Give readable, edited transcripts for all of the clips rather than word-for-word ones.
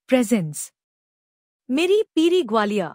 Presence. मेरी पीरी ग्वालिया।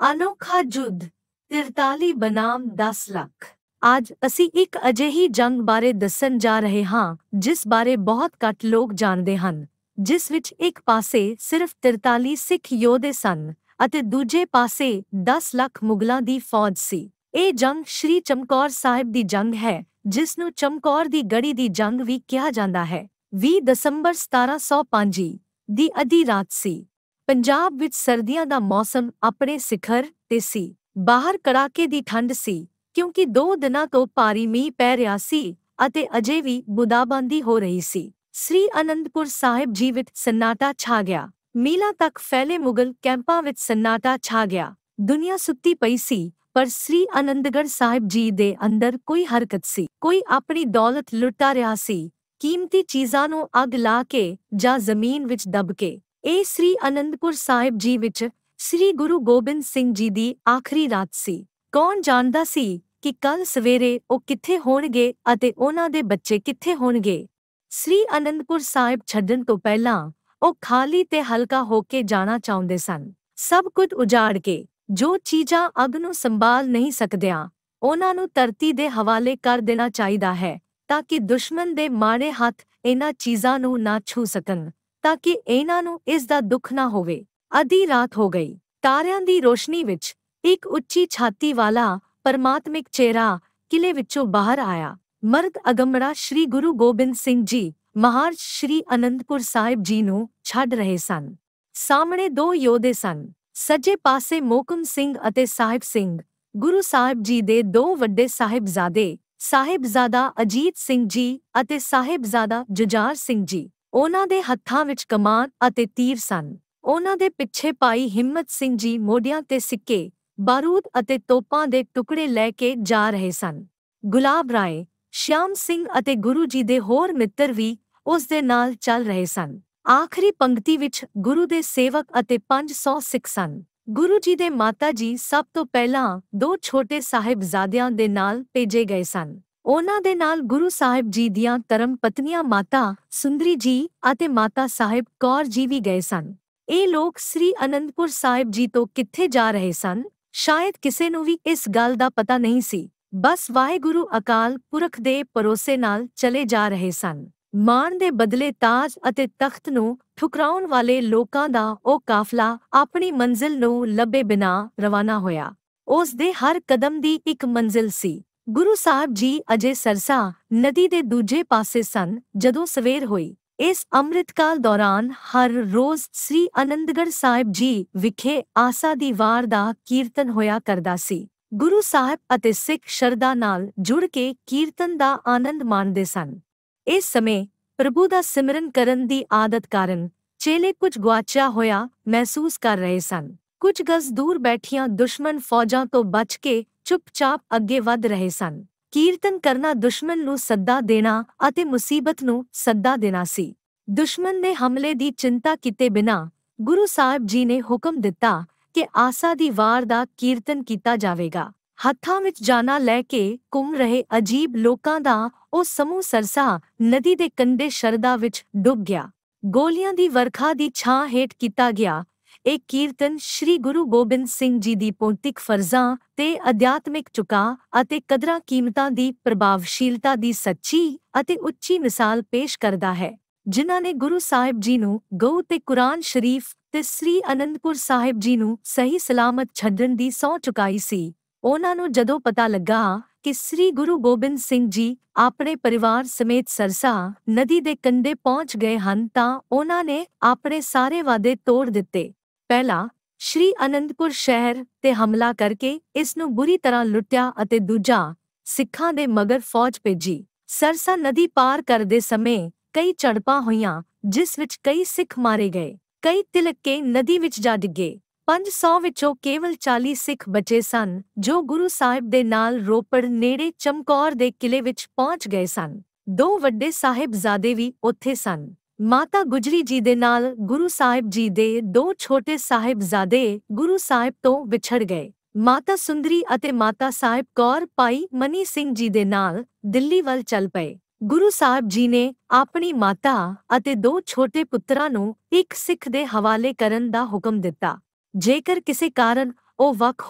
अनोखा युद्ध 43 बनाम 10 ਲੱਖ। आज ਅਸੀਂ ਇੱਕ ਅਜਿਹੀ ਜੰਗ ਬਾਰੇ ਦੱਸਣ ਜਾ ਰਹੇ ਹਾਂ ਜਿਸ ਬਾਰੇ ਬਹੁਤ ਘੱਟ ਲੋਕ ਜਾਣਦੇ ਹਨ, ਜਿਸ ਵਿੱਚ ਇੱਕ ਪਾਸੇ ਸਿਰਫ 43 ਸਿੱਖ ਯੋਧੇ ਸਨ ਅਤੇ ਦੂਜੇ ਪਾਸੇ 10 ਲੱਖ ਮੁਗਲਾਂ ਦੀ ਫੌਜ ਸੀ। ਇਹ ਜੰਗ ਸ਼੍ਰੀ ਚਮਕੌਰ ਸਾਹਿਬ ਦੀ ਜੰਗ ਹੈ, ਜਿਸ ਨੂੰ ਚਮਕੌਰ ਦੀ ਗੜੀ ਦੀ ਜੰਗ ਵੀ ਕਿਹਾ ਜਾਂਦਾ ਹੈ। 20 ਦਸੰਬਰ 1705 ਦੀ ਅੱਧੀ ਰਾਤ ਸੀ। ਪੰਜਾਬ ਵਿੱਚ ਸਰਦੀਆਂ ਦਾ ਮੌਸਮ ਆਪਣੇ ਸਿਖਰ ਤੇ ਸੀ। ਬਾਹਰ ਕੜਾਕੇ ਦੀ ਠੰਡ ਸੀ, ਕਿਉਂਕਿ 2 ਦਿਨਾਂ ਤੋਂ ਭਾਰੀ ਮੀਂਹ ਪੈ ਰਿਹਾ ਸੀ ਅਤੇ ਅਜੇ ਵੀ ਬੂੰਦਾਬਾਂਦੀ ਹੋ ਰਹੀ ਸੀ। ਸ੍ਰੀ ਅਨੰਦਪੁਰ ਸਾਹਿਬ ਜੀ ਵਿੱਚ ਸੰਨਾਟਾ ਛਾ ਗਿਆ। ਮੀਲਾਂ ਤੱਕ ਫੈਲੇ ਮੁਗਲ ਕੈਂਪਾਂ ਵਿੱਚ ਸੰਨਾਟਾ ਛਾ ਗਿਆ। ਦੁਨੀਆ ਸੁੱਤੀ ਪਈ ਸੀ, ਪਰ ਸ੍ਰੀ ਅਨੰਦਗੜ੍ਹ ਸਾਹਿਬ ਜੀ ਦੇ ਅੰਦਰ ਕੋਈ ਹਰਕਤ ਸੀ। ਕੋਈ ਆਪਣੀ ਦੌਲਤ ਲੁਟਾ ਰਿਹਾ ਸੀ, ਕੀਮਤੀ ਚੀਜ਼ਾਂ ਨੂੰ ਅੱਗ ਲਾ ਕੇ ਜਾਂ ਜ਼ਮੀਨ ਵਿੱਚ ਦੱਬ ਕੇ। ਇਹ ਸ੍ਰੀ ਅਨੰਦਪੁਰ ਸਾਹਿਬ ਜੀ ਵਿੱਚ ਸ੍ਰੀ ਗੁਰੂ ਗੋਬਿੰਦ ਸਿੰਘ ਜੀ ਦੀ ਆਖਰੀ ਰਾਤ ਸੀ। ਕੌਣ ਜਾਣਦਾ ਸੀ ਕਿ ਕੱਲ ਸਵੇਰੇ ਉਹ ਕਿੱਥੇ ਹੋਣਗੇ ਅਤੇ ਉਹਨਾਂ ਦੇ ਬੱਚੇ ਕਿੱਥੇ ਹੋਣਗੇ। ਸ੍ਰੀ ਅਨੰਦਪੁਰ ਸਾਹਿਬ ਛੱਡਣ ਤੋਂ ਪਹਿਲਾਂ ਉਹ ਖਾਲੀ ਤੇ ਹਲਕਾ ਹੋ ਕੇ ਜਾਣਾ ਚਾਹੁੰਦੇ ਸਨ। ਸਭ ਕੁਝ ਉਜਾੜ ਕੇ, ਜੋ ਚੀਜ਼ਾਂ ਅੱਗ ਨੂੰ ਸੰਭਾਲ ਨਹੀਂ ਸਕਦੀਆਂ, ਉਹਨਾਂ ਨੂੰ ਧਰਤੀ ਦੇ ਹਵਾਲੇ ਕਰ ਦੇਣਾ ਚਾਹੀਦਾ ਹੈ, ਤਾਂ ਕਿ ਦੁਸ਼ਮਣ ਦੇ ਮਾੜੇ ਹੱਥ ਇਹਨਾਂ ਚੀਜ਼ਾਂ ਨੂੰ ਨਾ ਛੂ ਸਕਣ, ਤਾਂ ਕਿ ਇਹਨਾਂ ਨੂੰ ਇਸ ਦਾ ਦੁੱਖ ਨਾ ਹੋਵੇ। ਅੱਧੀ ਰਾਤ ਹੋ ਗਈ। ਤਾਰਿਆਂ ਦੀ ਰੋਸ਼ਨੀ ਵਿੱਚ ਇੱਕ ਉੱਚੀ ਛਾਤੀ ਵਾਲਾ ਪਰਮਾਤਮਿਕ ਚਿਹਰਾ ਕਿਲੇ ਵਿੱਚੋਂ ਬਾਹਰ ਆਇਆ। ਮਰਦ ਅਗੰਮੜਾ ਸ਼੍ਰੀ ਗੁਰੂ ਗੋਬਿੰਦ ਸਿੰਘ ਜੀ ਮਹਾਰਾਜ ਸ਼੍ਰੀ ਅਨੰਦਪੁਰ ਸਾਹਿਬ ਜੀ ਨੂੰ ਛੱਡ ਰਹੇ ਸਨ। ਸਾਹਮਣੇ 2 ਯੋਧੇ ਸਨ। ਸੱਜੇ ਪਾਸੇ ਮੋਹਕਮ ਸਿੰਘ ਅਤੇ ਸਾਹਿਬ ਸਿੰਘ, ਗੁਰੂ ਸਾਹਿਬ ਜੀ ਦੇ 2 ਵੱਡੇ ਸਾਹਿਬਜ਼ਾਦੇ, ਸਾਹਿਬਜ਼ਾਦਾ ਅਜੀਤ ਸਿੰਘ ਜੀ ਅਤੇ ਸਾਹਿਬਜ਼ਾਦਾ ਜੁਝਾਰ ਸਿੰਘ ਜੀ। ਉਹਨਾਂ ਦੇ ਹੱਥਾਂ ਵਿੱਚ ਕਮਾਨ ਅਤੇ ਤੀਰ ਸਨ। ਉਹਨਾਂ ਦੇ ਪਿੱਛੇ ਭਾਈ ਹਿੰਮਤ ਸਿੰਘ ਜੀ ਮੋਢਿਆਂ ਤੇ ਸਿੱਕੇ, ਬਾਰੂਦ ਅਤੇ ਤੋਪਾਂ ਦੇ ਟੁਕੜੇ ਲੈ ਕੇ ਜਾ ਰਹੇ ਸਨ। ਗੁਲਾਬ ਰਾਏ, ਸ਼ਿਆਮ ਸਿੰਘ ਅਤੇ ਗੁਰੂ ਜੀ ਦੇ ਹੋਰ ਮਿੱਤਰ ਵੀ ਉਸ ਦੇ ਨਾਲ ਚੱਲ ਰਹੇ ਸਨ। ਆਖਰੀ ਪੰਕਤੀ ਵਿੱਚ ਗੁਰੂ ਦੇ ਸੇਵਕ ਅਤੇ 500 ਸਿੱਖ ਸਨ। ਗੁਰੂ ਜੀ ਦੇ ਮਾਤਾ ਜੀ ਸਭ ਤੋਂ ਪਹਿਲਾਂ 2 ਛੋਟੇ ਸਾਹਿਬਜ਼ਾਦਿਆਂ ਦੇ ਨਾਲ ਭੇਜੇ ਗਏ ਸਨ। ਉਹਨਾਂ ਦੇ ਨਾਲ ਗੁਰੂ ਸਾਹਿਬ ਜੀ ਦੀਆਂ ਧਰਮ ਪਤਨੀਆਂ ਮਾਤਾ ਸੁੰਦਰੀ ਜੀ ਅਤੇ ਮਾਤਾ ਸਾਹਿਬ ਕੌਰ ਜੀ ਵੀ ਗਏ ਸਨ। ਇਹ ਲੋਕ ਸ੍ਰੀ ਅਨੰਦਪੁਰ ਸਾਹਿਬ ਜੀ ਤੋਂ ਕਿੱਥੇ ਜਾ ਰਹੇ ਸਨ, ਸ਼ਾਇਦ ਕਿਸੇ ਨੂੰ ਵੀ ਇਸ ਗੱਲ ਦਾ ਪਤਾ ਨਹੀਂ ਸੀ। ਬਸ ਵਾਹਿਗੁਰੂ ਅਕਾਲ ਪੁਰਖ ਦੇ ਭਰੋਸੇ ਨਾਲ ਚਲੇ ਜਾ ਰਹੇ ਸਨ। ਮਾਣ ਦੇ ਬਦਲੇ ਤਾਜ ਅਤੇ ਤਖਤ ਨੂੰ ਠੁਕਰਾਉਣ ਵਾਲੇ ਲੋਕਾਂ ਦਾ ਉਹ ਕਾਫਲਾ ਆਪਣੀ ਮੰਜ਼ਿਲ ਨੂੰ ਲੱਭੇ ਬਿਨਾਂ ਰਵਾਨਾ ਹੋਇਆ। ਉਸ ਦੇ ਹਰ ਕਦਮ ਦੀ ਇੱਕ ਮੰਜ਼ਿਲ ਸੀ। ਗੁਰੂ ਸਾਹਿਬ ਜੀ ਅਜੇ ਸਰਸਾ ਨਦੀ ਦੇ ਦੂਜੇ ਪਾਸੇ ਸਨ ਜਦੋਂ ਸਵੇਰ ਹੋਈ। ਇਸ ਅੰਮ੍ਰਿਤਕਾਲ ਦੌਰਾਨ ਹਰ ਰੋਜ਼ ਸ੍ਰੀ ਅਨੰਦਗੜ੍ਹ ਸਾਹਿਬ ਜੀ ਵਿਖੇ ਆਸਾ ਦੀ ਵਾਰ ਦਾ ਕੀਰਤਨ ਹੋਇਆ ਕਰਦਾ ਸੀ। ਗੁਰੂ ਸਾਹਿਬ ਅਤੇ ਸਿੱਖ ਸ਼ਰਧਾ ਨਾਲ ਜੁੜ ਕੇ ਕੀਰਤਨ ਦਾ ਆਨੰਦ ਮਾਣਦੇ ਸਨ। ਇਸ ਸਮੇਂ ਪ੍ਰਭੂ ਦਾ ਸਿਮਰਨ ਕਰਨ ਦੀ ਆਦਤ ਕਾਰਨ ਚੇਲੇ ਕੁਝ ਗੁਆਚਿਆ ਹੋਇਆ ਮਹਿਸੂਸ ਕਰ ਰਹੇ ਸਨ। ਕੁਝ ਗਜ਼ ਦੂਰ ਬੈਠੀਆਂ ਦੁਸ਼ਮਣ ਫੌਜਾਂ ਤੋਂ ਬਚ ਕੇ ਚੁੱਪਚਾਪ ਅੱਗੇ ਵਧ ਰਹੇ ਸਨ। ਕੀਰਤਨ ਕਰਨਾ ਦੁਸ਼ਮਣ ਨੂੰ ਸੱਦਾ ਦੇਣਾ ਅਤੇ ਮੁਸੀਬਤ ਨੂੰ ਸੱਦਾ ਦੇਣਾ ਸੀ। ਦੁਸ਼ਮਣ ਦੇ ਹਮਲੇ ਦੀ ਚਿੰਤਾ ਕੀਤੇ ਬਿਨਾਂ ਗੁਰੂ ਸਾਹਿਬ ਜੀ ਨੇ ਹੁਕਮ ਦਿੱਤਾ ਕਿ ਆਸਾ ਦੀ ਵਾਰ ਦਾ ਕੀਰਤਨ ਕੀਤਾ ਜਾਵੇਗਾ। ਹੱਥਾਂ ਵਿੱਚ ਜਾਨਾਂ ਲੈ ਕੇ ਘੁੰਮ ਰਹੇ ਅਜੀਬ ਲੋਕਾਂ ਦਾ ਉਹ ਸਮੂਹ ਸਰਸਾ ਨਦੀ ਦੇ ਕੰਢੇ ਸ਼ਰਧਾ ਵਿੱਚ ਡੁੱਬ ਗਿਆ। ਗੋਲੀਆਂ ਦੀ ਵਰਖਾ ਦੀ ਛਾਂ ਹੇਠ ਕੀਤਾ ਗਿਆ ਇਹ ਕੀਰਤਨ ਸ਼੍ਰੀ ਗੁਰੂ ਗੋਬਿੰਦ ਸਿੰਘ ਜੀ ਦੀ ਪੌਂਤਿਕ ਫਰਜ਼ਾਂ ਤੇ ਅਧਿਆਤਮਿਕ ਝੁਕਾਅ ਅਤੇ ਕਦਰਾਂ ਕੀਮਤਾਂ ਦੀ ਪ੍ਰਭਾਵਸ਼ੀਲਤਾ ਦੀ ਸੱਚੀ ਅਤੇ ਉੱਚੀ ਮਿਸਾਲ ਪੇਸ਼ ਕਰਦਾ ਹੈ। ਜਿਨ੍ਹਾਂ ਨੇ ਗੁਰੂ ਸਾਹਿਬ ਜੀ ਨੂੰ ਗਊ ਤੇ ਕੁਰਾਨ ਸ਼ਰੀਫ ਤੇ ਸ੍ਰੀ ਅਨੰਦਪੁਰ ਸਾਹਿਬ ਜੀ ਨੂੰ ਸਹੀ ਸਲਾਮਤ ਛੱਡਣ ਦੀ ਸਹੁੰ ਚੁਕਾਈ ਸੀ, ਉਹਨਾਂ ਨੂੰ ਜਦੋਂ ਪਤਾ ਲੱਗਾ ਕਿ ਸ੍ਰੀ ਗੁਰੂ ਗੋਬਿੰਦ ਸਿੰਘ ਜੀ ਆਪਣੇ ਪਰਿਵਾਰ ਸਮੇਤ ਸਰਸਾ ਨਦੀ ਦੇ ਕੰਢੇ ਪਹੁੰਚ ਗਏ ਹਨ, ਤਾਂ ਉਹਨਾਂ ਨੇ ਆਪਣੇ ਸਾਰੇ ਵਾਅਦੇ ਤੋੜ ਦਿੱਤੇ। ਪਹਿਲਾ, ਸ਼੍ਰੀ ਅਨੰਦਪੁਰ ਸ਼ਹਿਰ ਤੇ ਹਮਲਾ ਕਰਕੇ ਇਸ ਨੂੰ ਬੁਰੀ ਤਰ੍ਹਾਂ ਲੁੱਟਿਆ ਅਤੇ ਦੂਜਾ, ਸਿੱਖਾਂ ਦੇ ਮਗਰ ਫੌਜ ਭੇਜੀ। ਸਰਸਾ ਨਦੀ ਪਾਰ ਕਰਦੇ ਸਮੇਂ ਕਈ ਝੜਪਾਂ ਹੋਈਆਂ, ਜਿਸ ਵਿੱਚ ਕਈ ਸਿੱਖ ਮਾਰੇ ਗਏ। ਕਈ ਤਿਲਕ ਕੇ ਨਦੀ ਵਿੱਚ ਜਾ ਡਿੱਗੇ। 500 ਵਿੱਚੋਂ ਕੇਵਲ 40 ਸਿੱਖ ਬਚੇ ਸਨ, ਜੋ ਗੁਰੂ ਸਾਹਿਬ ਦੇ ਨਾਲ ਰੋਪੜ ਨੇੜੇ ਚਮਕੌਰ ਦੇ ਕਿਲੇ ਵਿੱਚ ਪਹੁੰਚ ਗਏ ਸਨ। 2 ਵੱਡੇ ਸਾਹਿਬਜ਼ਾਦੇ ਵੀ ਉੱਥੇ ਸਨ। ਮਾਤਾ ਗੁਜਰੀ ਜੀ ਦੇ ਨਾਲ ਗੁਰੂ ਸਾਹਿਬ ਜੀ ਦੇ 2 ਛੋਟੇ ਸਾਹਿਬਜ਼ਾਦੇ ਗੁਰੂ ਸਾਹਿਬ ਤੋਂ ਵਿਛੜ ਗਏ। ਮਾਤਾ ਸੁੰਦਰੀ ਅਤੇ ਮਾਤਾ ਸਾਹਿਬ ਕੌਰ ਭਾਈ ਮਨੀ ਸਿੰਘ ਜੀ ਦੇ ਨਾਲ ਦਿੱਲੀ ਵੱਲ ਚੱਲ ਪਏ। ਗੁਰੂ ਸਾਹਿਬ ਜੀ ਨੇ ਆਪਣੀ ਮਾਤਾ ਅਤੇ 2 ਛੋਟੇ ਪੁੱਤਰਾਂ ਨੂੰ ਇੱਕ ਸਿੱਖ ਦੇ ਹਵਾਲੇ ਕਰਨ ਦਾ ਹੁਕਮ ਦਿੱਤਾ। ਜੇਕਰ ਕਿਸੇ ਕਾਰਨ ਉਹ ਵੱਖ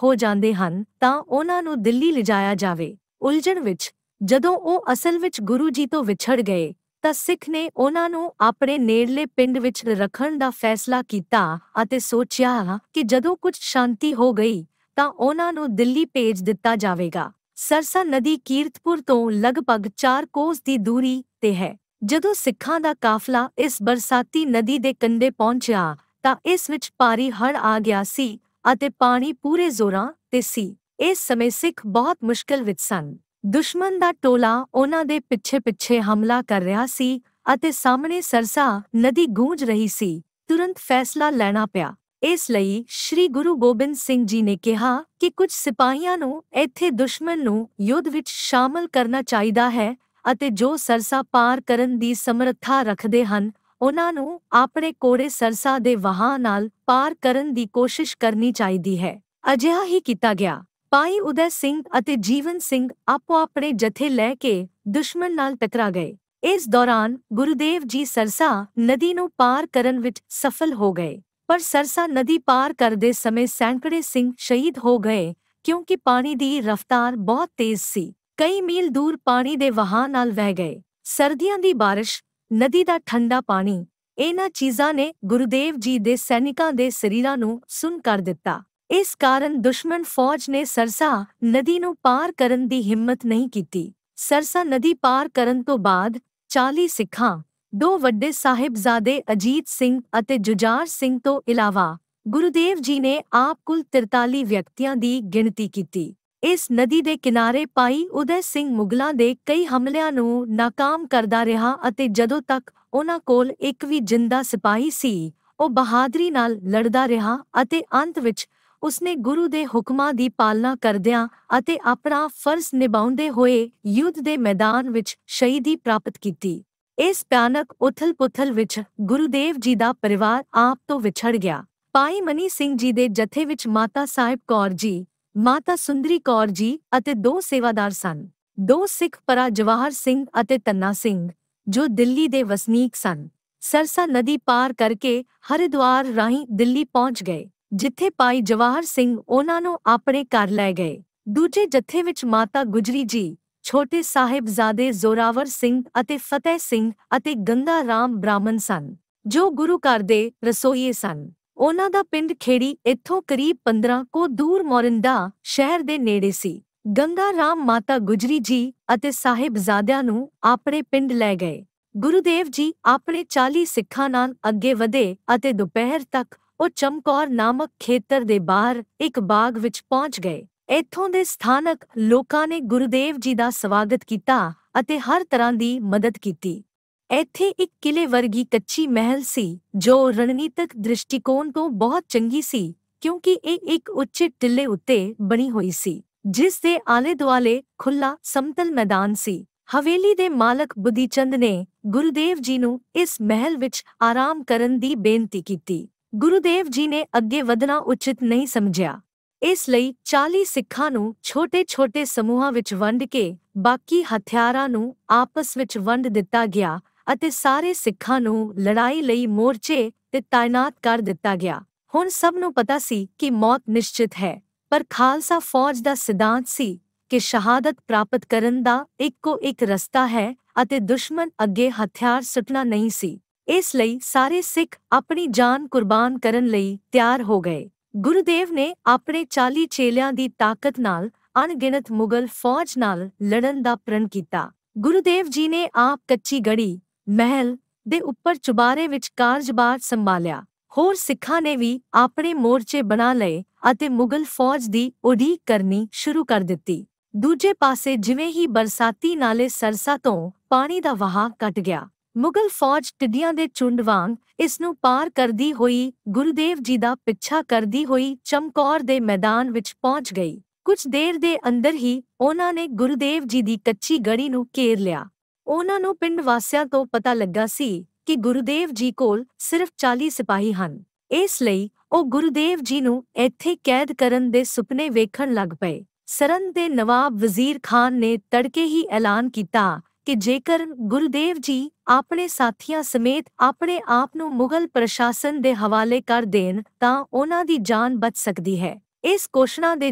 ਹੋ ਜਾਂਦੇ ਹਨ ਤਾਂ ਉਹਨਾਂ ਨੂੰ ਦਿੱਲੀ ਲਿਜਾਇਆ ਜਾਵੇ। ਉਲਝਣ ਵਿੱਚ ਜਦੋਂ ਉਹ ਅਸਲ ਵਿੱਚ ਗੁਰੂ ਜੀ ਤੋਂ ਵਿਛੜ ਗਏ ਤਾਂ ਸਿੱਖ ਨੇ ਉਹਨਾਂ ਨੂੰ ਆਪਣੇ ਨੇੜਲੇ ਪਿੰਡ ਵਿੱਚ ਰੱਖਣ ਦਾ ਫੈਸਲਾ ਕੀਤਾ ਅਤੇ ਸੋਚਿਆ ਕਿ ਜਦੋਂ ਕੁਝ ਸ਼ਾਂਤੀ ਹੋ ਗਈ ਤਾਂ ਉਹਨਾਂ ਨੂੰ ਦਿੱਲੀ ਭੇਜ ਦਿੱਤਾ ਜਾਵੇਗਾ। ਸਰਸਾ ਨਦੀ ਕੀਰਤਪੁਰ ਤੋਂ ਲਗਭਗ 4 ਕੋਸ ਦੀ ਦੂਰੀ ਤੇ ਹੈ। ਜਦੋਂ ਸਿੱਖਾਂ ਦਾ ਕਾਫਲਾ ਇਸ ਬਰਸਾਤੀ ਨਦੀ ਦੇ ਕੰਢੇ ਪਹੁੰਚਿਆ ਤਾਂ ਇਸ ਵਿੱਚ ਭਾਰੀ ਹੜ੍ਹ ਆ ਗਿਆ ਸੀ ਅਤੇ ਪਾਣੀ ਪੂਰੇ ਜ਼ੋਰਾਂ ਤੇ ਸੀ। ਇਸ ਸਮੇਂ ਸਿੱਖ ਬਹੁਤ ਮੁਸ਼ਕਲ ਵਿੱਚ ਸਨ। ਦੁਸ਼ਮਣ ਦਾ ਟੋਲਾ ਉਹਨਾਂ ਦੇ ਪਿੱਛੇ ਹਮਲਾ ਕਰ ਰਿਹਾ ਸੀ ਅਤੇ ਸਾਹਮਣੇ ਸਰਸਾ ਨਦੀ ਗੂੰਜ ਰਹੀ ਸੀ। ਤੁਰੰਤ ਫੈਸਲਾ ਲੈਣਾ ਪਿਆ। ਇਸ ਲਈ ਸ਼੍ਰੀ ਗੁਰੂ ਗੋਬਿੰਦ ਸਿੰਘ ਜੀ ਨੇ ਕਿਹਾ ਕਿ ਕੁਝ ਸਿਪਾਹੀਆਂ ਨੂੰ ਇੱਥੇ ਦੁਸ਼ਮਣ ਨੂੰ ਯੁੱਧ ਵਿੱਚ ਸ਼ਾਮਲ ਕਰਨਾ ਚਾਹੀਦਾ ਹੈ ਅਤੇ ਜੋ ਸਰਸਾ ਪਾਰ ਕਰਨ ਦੀ ਸਮਰੱਥਾ ਰੱਖਦੇ ਹਨ ਉਹਨਾਂ ਨੂੰ ਆਪਣੇ ਘੋੜੇ ਸਰਸਾ ਦੇ ਵਹਾਅ ਨਾਲ ਪਾਰ ਕਰਨ ਦੀ ਕੋਸ਼ਿਸ਼ ਕਰਨੀ ਚਾਹੀਦੀ ਹੈ। ਅਜਿਹਾ ਹੀ ਕੀਤਾ ਗਿਆ। ਭਾਈ ਉਦੈ ਸਿੰਘ ਅਤੇ ਜੀਵਨ ਸਿੰਘ ਆਪੋ ਆਪਣੇ ਜਥੇ ਲੈ ਕੇ ਦੁਸ਼ਮਣ ਨਾਲ ਟਕਰਾ ਗਏ। ਇਸ ਦੌਰਾਨ ਗੁਰੂਦੇਵ ਜੀ ਸਰਸਾ ਨਦੀ ਨੂੰ ਪਾਰ ਕਰਨ ਵਿੱਚ ਸਫਲ ਹੋ ਗਏ, ਪਰ ਸਰਸਾ ਨਦੀ ਪਾਰ ਕਰਦੇ ਸਮੇਂ ਸੈਂਕੜੇ ਸਿੰਘ ਸ਼ਹੀਦ ਹੋ ਗਏ ਕਿਉਂਕਿ ਪਾਣੀ ਦੀ ਰਫ਼ਤਾਰ ਬਹੁਤ ਤੇਜ਼ ਸੀ। ਕਈ ਮੀਲ ਦੂਰ ਪਾਣੀ ਦੇ ਵਹਾਅ ਨਾਲ ਵਹਿ ਗਏ। ਸਰਦੀਆਂ ਦੀ ਬਾਰਿਸ਼, ਨਦੀ ਦਾ ਠੰਡਾ ਪਾਣੀ, ਇਹਨਾਂ ਚੀਜ਼ਾਂ ਨੇ ਗੁਰੂਦੇਵ ਜੀ ਦੇ ਸੈਨਿਕਾਂ ਦੇ ਸਰੀਰਾਂ ਨੂੰ ਸੁੰਨ ਕਰ ਦਿੱਤਾ। ਇਸ ਕਾਰਨ ਦੁਸ਼ਮਣ ਫੌਜ ਨੇ ਸਰਸਾ ਨਦੀ ਨੂੰ ਪਾਰ ਕਰਨ ਦੀ ਹਿੰਮਤ ਨਹੀਂ ਕੀਤੀ। ਸਰਸਾ ਨਦੀ ਪਾਰ ਕਰਨ ਤੋਂ ਬਾਅਦ 40 ਸਿੱਖਾਂ, 2 ਵੱਡੇ ਸਾਹਿਬਜ਼ਾਦੇ ਅਜੀਤ ਸਿੰਘ ਅਤੇ ਜੁਝਾਰ ਸਿੰਘ ਤੋਂ ਇਲਾਵਾ ਗੁਰੂਦੇਵ ਜੀ ਨੇ ਆਪ ਕੁੱਲ 43 ਵਿਅਕਤੀਆਂ ਦੀ ਗਿਣਤੀ ਕੀਤੀ। ਇਸ ਨਦੀ ਦੇ ਕਿਨਾਰੇ ਭਾਈ ਉਦੈ ਸਿੰਘ ਮੁਗਲਾਂ ਦੇ ਕਈ ਹਮਲਿਆਂ ਨੂੰ ਨਾਕਾਮ ਕਰਦਾ ਰਿਹਾ ਅਤੇ ਜਦੋਂ ਤੱਕ ਉਹਨਾਂ ਕੋਲ ਇੱਕ ਵੀ ਜਿੰਦਾ ਸਿਪਾਹੀ ਸੀ ਉਹ ਬਹਾਦਰੀ ਨਾਲ ਲੜਦਾ ਰਿਹਾ ਅਤੇ ਅੰਤ ਵਿੱਚ ਉਸਨੇ ਗੁਰੂ ਦੇ ਹੁਕਮਾਂ ਦੀ ਪਾਲਣਾ ਕਰਦਿਆਂ ਅਤੇ ਆਪਣਾ ਫਰਜ਼ ਨਿਭਾਉਂਦੇ ਹੋਏ ਯੁੱਧ ਦੇ ਮੈਦਾਨ ਵਿੱਚ ਸ਼ਹੀਦੀ ਪ੍ਰਾਪਤ ਕੀਤੀ। ਇਸ ਭਿਆਨਕ ਉਥਲ-ਪੁਥਲ ਵਿੱਚ ਗੁਰੂਦੇਵ ਜੀ ਦਾ ਪਰਿਵਾਰ ਆਪ ਤੋਂ ਵਿਛੜ ਗਿਆ। ਭਾਈ ਮਨੀ ਸਿੰਘ ਜੀ ਦੇ ਜਥੇ ਵਿੱਚ ਮਾਤਾ ਸਾਹਿਬ ਕੌਰ ਜੀ, ਮਾਤਾ ਸੁੰਦਰੀ ਕੌਰ ਜੀ ਅਤੇ 2 ਸੇਵਾਦਾਰ ਸਨ। 2 ਸਿੱਖ ਭਰਾ ਜਵਾਹਰ ਸਿੰਘ ਅਤੇ ਤੰਨਾ ਸਿੰਘ ਜੋ ਦਿੱਲੀ ਦੇ ਵਸਨੀਕ ਸਨ, ਸਰਸਾ ਨਦੀ ਪਾਰ ਕਰਕੇ ਹਰਿਦੁਆਰ ਰਾਹੀਂ ਦਿੱਲੀ ਪਹੁੰਚ ਗਏ, ਜਿੱਥੇ ਭਾਈ ਜਵਾਹਰ ਸਿੰਘ ਉਹਨਾਂ ਨੂੰ ਆਪਣੇ ਘਰ ਲੈ ਗਏ। ਦੂਜੇ ਜਥੇ ਵਿੱਚ ਮਾਤਾ ਗੁਜਰੀ ਜੀ, ਛੋਟੇ ਸਾਹਿਬਜ਼ਾਦੇ ਜ਼ੋਰਾਵਰ ਸਿੰਘ ਅਤੇ ਫਤਿਹ ਸਿੰਘ ਅਤੇ ਗੰਗਾ ਰਾਮ ਬ੍ਰਾਹਮਣ ਸਨ, ਜੋ ਗੁਰੂ ਘਰ ਦੇ ਰਸੋਈਏ ਸਨ। ਉਹਨਾਂ ਦਾ ਪਿੰਡ ਖੇੜੀ ਇੱਥੋਂ ਕਰੀਬ 15 ਕੋ ਦੂਰ ਮੋਰਿੰਡਾ ਸ਼ਹਿਰ ਦੇ ਨੇੜੇ ਸੀ। ਗੰਗਾ ਰਾਮ ਮਾਤਾ ਗੁਜਰੀ ਜੀ ਅਤੇ ਸਾਹਿਬਜ਼ਾਦਿਆਂ ਨੂੰ ਆਪਣੇ ਪਿੰਡ ਲੈ ਗਏ। ਗੁਰੂਦੇਵ ਜੀ ਆਪਣੇ 40 ਸਿੱਖਾਂ ਨਾਲ ਅੱਗੇ ਵਧੇ ਅਤੇ ਦੁਪਹਿਰ ਤੱਕ ਉਹ ਚਮਕੌਰ ਨਾਮਕ ਖੇਤਰ ਦੇ ਬਾਹਰ ਇੱਕ ਬਾਗ ਵਿੱਚ ਪਹੁੰਚ ਗਏ। ਇੱਥੋਂ ਦੇ ਸਥਾਨਕ ਲੋਕਾਂ ਨੇ ਗੁਰੂਦੇਵ ਜੀ ਦਾ ਸਵਾਗਤ ਕੀਤਾ ਅਤੇ ਹਰ ਤਰ੍ਹਾਂ ਦੀ ਮਦਦ ਕੀਤੀ। ਇੱਥੇ ਇੱਕ ਕਿਲੇ ਵਰਗੀ ਕੱਚੀ ਮਹਿਲ ਸੀ ਜੋ ਰਣਨੀਤਕ ਦ੍ਰਿਸ਼ਟੀਕੋਣ ਤੋਂ ਬਹੁਤ ਚੰਗੀ ਸੀ ਕਿਉਂਕਿ ਇਹ ਇੱਕ ਉੱਚੇ ਟਿੱਲੇ ਉੱਤੇ ਬਣੀ ਹੋਈ ਸੀ ਜਿਸ ਦੇ ਆਲੇ-ਦੁਆਲੇ ਖੁੱਲ੍ਹਾ ਸਮਤਲ ਮੈਦਾਨ ਸੀ। ਹਵੇਲੀ ਦੇ ਮਾਲਕ ਬੁੱਧੀਚੰਦ ਨੇ ਗੁਰੂਦੇਵ ਜੀ ਨੂੰ ਇਸ ਮਹਿਲ ਵਿੱਚ ਆਰਾਮ ਕਰਨ ਦੀ ਬੇਨਤੀ ਕੀਤੀ। ਗੁਰੂਦੇਵ ਜੀ ਨੇ ਅੱਗੇ ਵਧਣਾ ਉਚਿਤ ਨਹੀਂ ਸਮਝਿਆ, ਇਸ ਲਈ 40 ਸਿੱਖਾਂ ਨੂੰ ਛੋਟੇ-ਛੋਟੇ ਸਮੂਹਾਂ ਵਿੱਚ ਵੰਡ ਕੇ ਬਾਕੀ ਹਥਿਆਰਾਂ ਨੂੰ ਆਪਸ ਵਿੱਚ ਵੰਡ ਦਿੱਤਾ ਗਿਆ ਅਤੇ ਸਾਰੇ ਸਿੱਖਾਂ ਨੂੰ ਲੜਾਈ ਲਈ ਮੋਰਚੇ ਤੇ ਤਾਇਨਾਤ ਕਰ ਦਿੱਤਾ ਗਿਆ। ਹੁਣ ਸਭ ਨੂੰ ਪਤਾ ਸੀ ਕਿ ਮੌਤ ਨਿਸ਼ਚਿਤ ਹੈ, ਪਰ ਖਾਲਸਾ ਫੌਜ ਦਾ ਸਿਧਾਂਤ ਸੀ ਕਿ ਸ਼ਹਾਦਤ ਪ੍ਰਾਪਤ ਕਰਨ ਦਾ ਇੱਕੋ ਇੱਕ ਰਸਤਾ ਹੈ ਅਤੇ ਦੁਸ਼ਮਣ ਅੱਗੇ ਹਥਿਆਰ ਸੁੱਟਣਾ ਨਹੀਂ ਸੀ। ਇਸ ਲਈ ਸਾਰੇ ਸਿੱਖ ਆਪਣੀ ਜਾਨ ਕੁਰਬਾਨ ਕਰਨ ਲਈ ਤਿਆਰ ਹੋ ਗਏ। ਗੁਰੂਦੇਵ ਨੇ ਆਪਣੇ 40 ਚੇਲਿਆਂ ਦੀ ਤਾਕਤ ਨਾਲ ਅਣਗਿਣਤ ਮੁਗਲ ਫੌਜ ਨਾਲ ਲੜਨ ਦਾ ਪ੍ਰਣ ਕੀਤਾ। ਗੁਰੂਦੇਵ ਜੀ ਨੇ ਆਪ ਕੱਚੀ ਗੜੀ ਮਹਿਲ ਦੇ ਉੱਪਰ ਚੁਬਾਰੇ ਵਿੱਚ ਕਾਰਜਭਾਰ ਸੰਭਾਲਿਆ। ਹੋਰ ਸਿੱਖਾਂ ਨੇ ਵੀ ਆਪਣੇ ਮੋਰਚੇ ਬਣਾ ਲਏ ਅਤੇ ਮੁਗਲ ਫੌਜ ਦੀ ਉਡੀਕ ਕਰਨੀ ਸ਼ੁਰੂ ਕਰ ਦਿੱਤੀ। ਦੂਜੇ ਪਾਸੇ ਜਿਵੇਂ ਹੀ ਬਰਸਾਤੀ ਨਾਲੇ ਸਰਸਾ ਤੋਂ ਪਾਣੀ ਦਾ ਵਹਾਅ ਘਟ ਗਿਆ, ਮੁਗਲ ਫੌਜ ਟਿੱਡੀਆਂ ਦੇ ਝੁੰਡ ਵਾਂਗ ਇਸ ਨੂੰ ਪਾਰ ਕਰਦੀ ਹੋਈ ਗੁਰੂਦੇਵ ਜੀ ਦਾ ਪਿੱਛਾ ਕਰਦੀ ਹੋਈ ਚਮਕੌਰ ਦੇ ਮੈਦਾਨ ਵਿੱਚ ਪਹੁੰਚ ਗਈ। ਕੁਝ ਦੇਰ ਦੇ ਅੰਦਰ ਹੀ ਉਹਨਾਂ ਨੇ ਗੁਰੂਦੇਵ ਜੀ ਦੀ ਕੱਚੀ ਗੜੀ ਨੂੰ ਘੇਰ ਲਿਆ। ਉਹਨਾਂ ਨੂੰ ਪਿੰਡ ਵਾਸੀਆਂ ਤੋਂ ਪਤਾ ਲੱਗਾ ਸੀ ਕਿ ਗੁਰੂਦੇਵ ਜੀ ਕੋਲ ਸਿਰਫ 40 ਸਿਪਾਹੀ ਹਨ, ਇਸ ਲਈ ਉਹ ਗੁਰੂਦੇਵ ਜੀ ਨੂੰ ਇੱਥੇ ਕੈਦ ਕਰਨ ਦੇ ਸੁਪਨੇ ਵੇਖਣ ਲੱਗ ਪਏ। ਸਰਹੰਦ ਦੇ ਨਵਾਬ ਵਜ਼ੀਰ ਖਾਨ ਨੇ ਤੜਕੇ ਹੀ ਐਲਾਨ ਕੀਤਾ ਕਿ ਜੇਕਰ ਗੁਰੂਦੇਵ ਜੀ ਆਪਣੇ ਸਾਥੀਆਂ ਸਮੇਤ ਆਪਣੇ ਆਪ ਨੂੰ ਮੁਗਲ ਪ੍ਰਸ਼ਾਸਨ ਦੇ ਹਵਾਲੇ ਕਰ ਦੇਣ ਤਾਂ ਉਹਨਾਂ ਦੀ ਜਾਨ ਬਚ ਸਕਦੀ ਹੈ। ਇਸ ਘੋਸ਼ਣਾ ਦੇ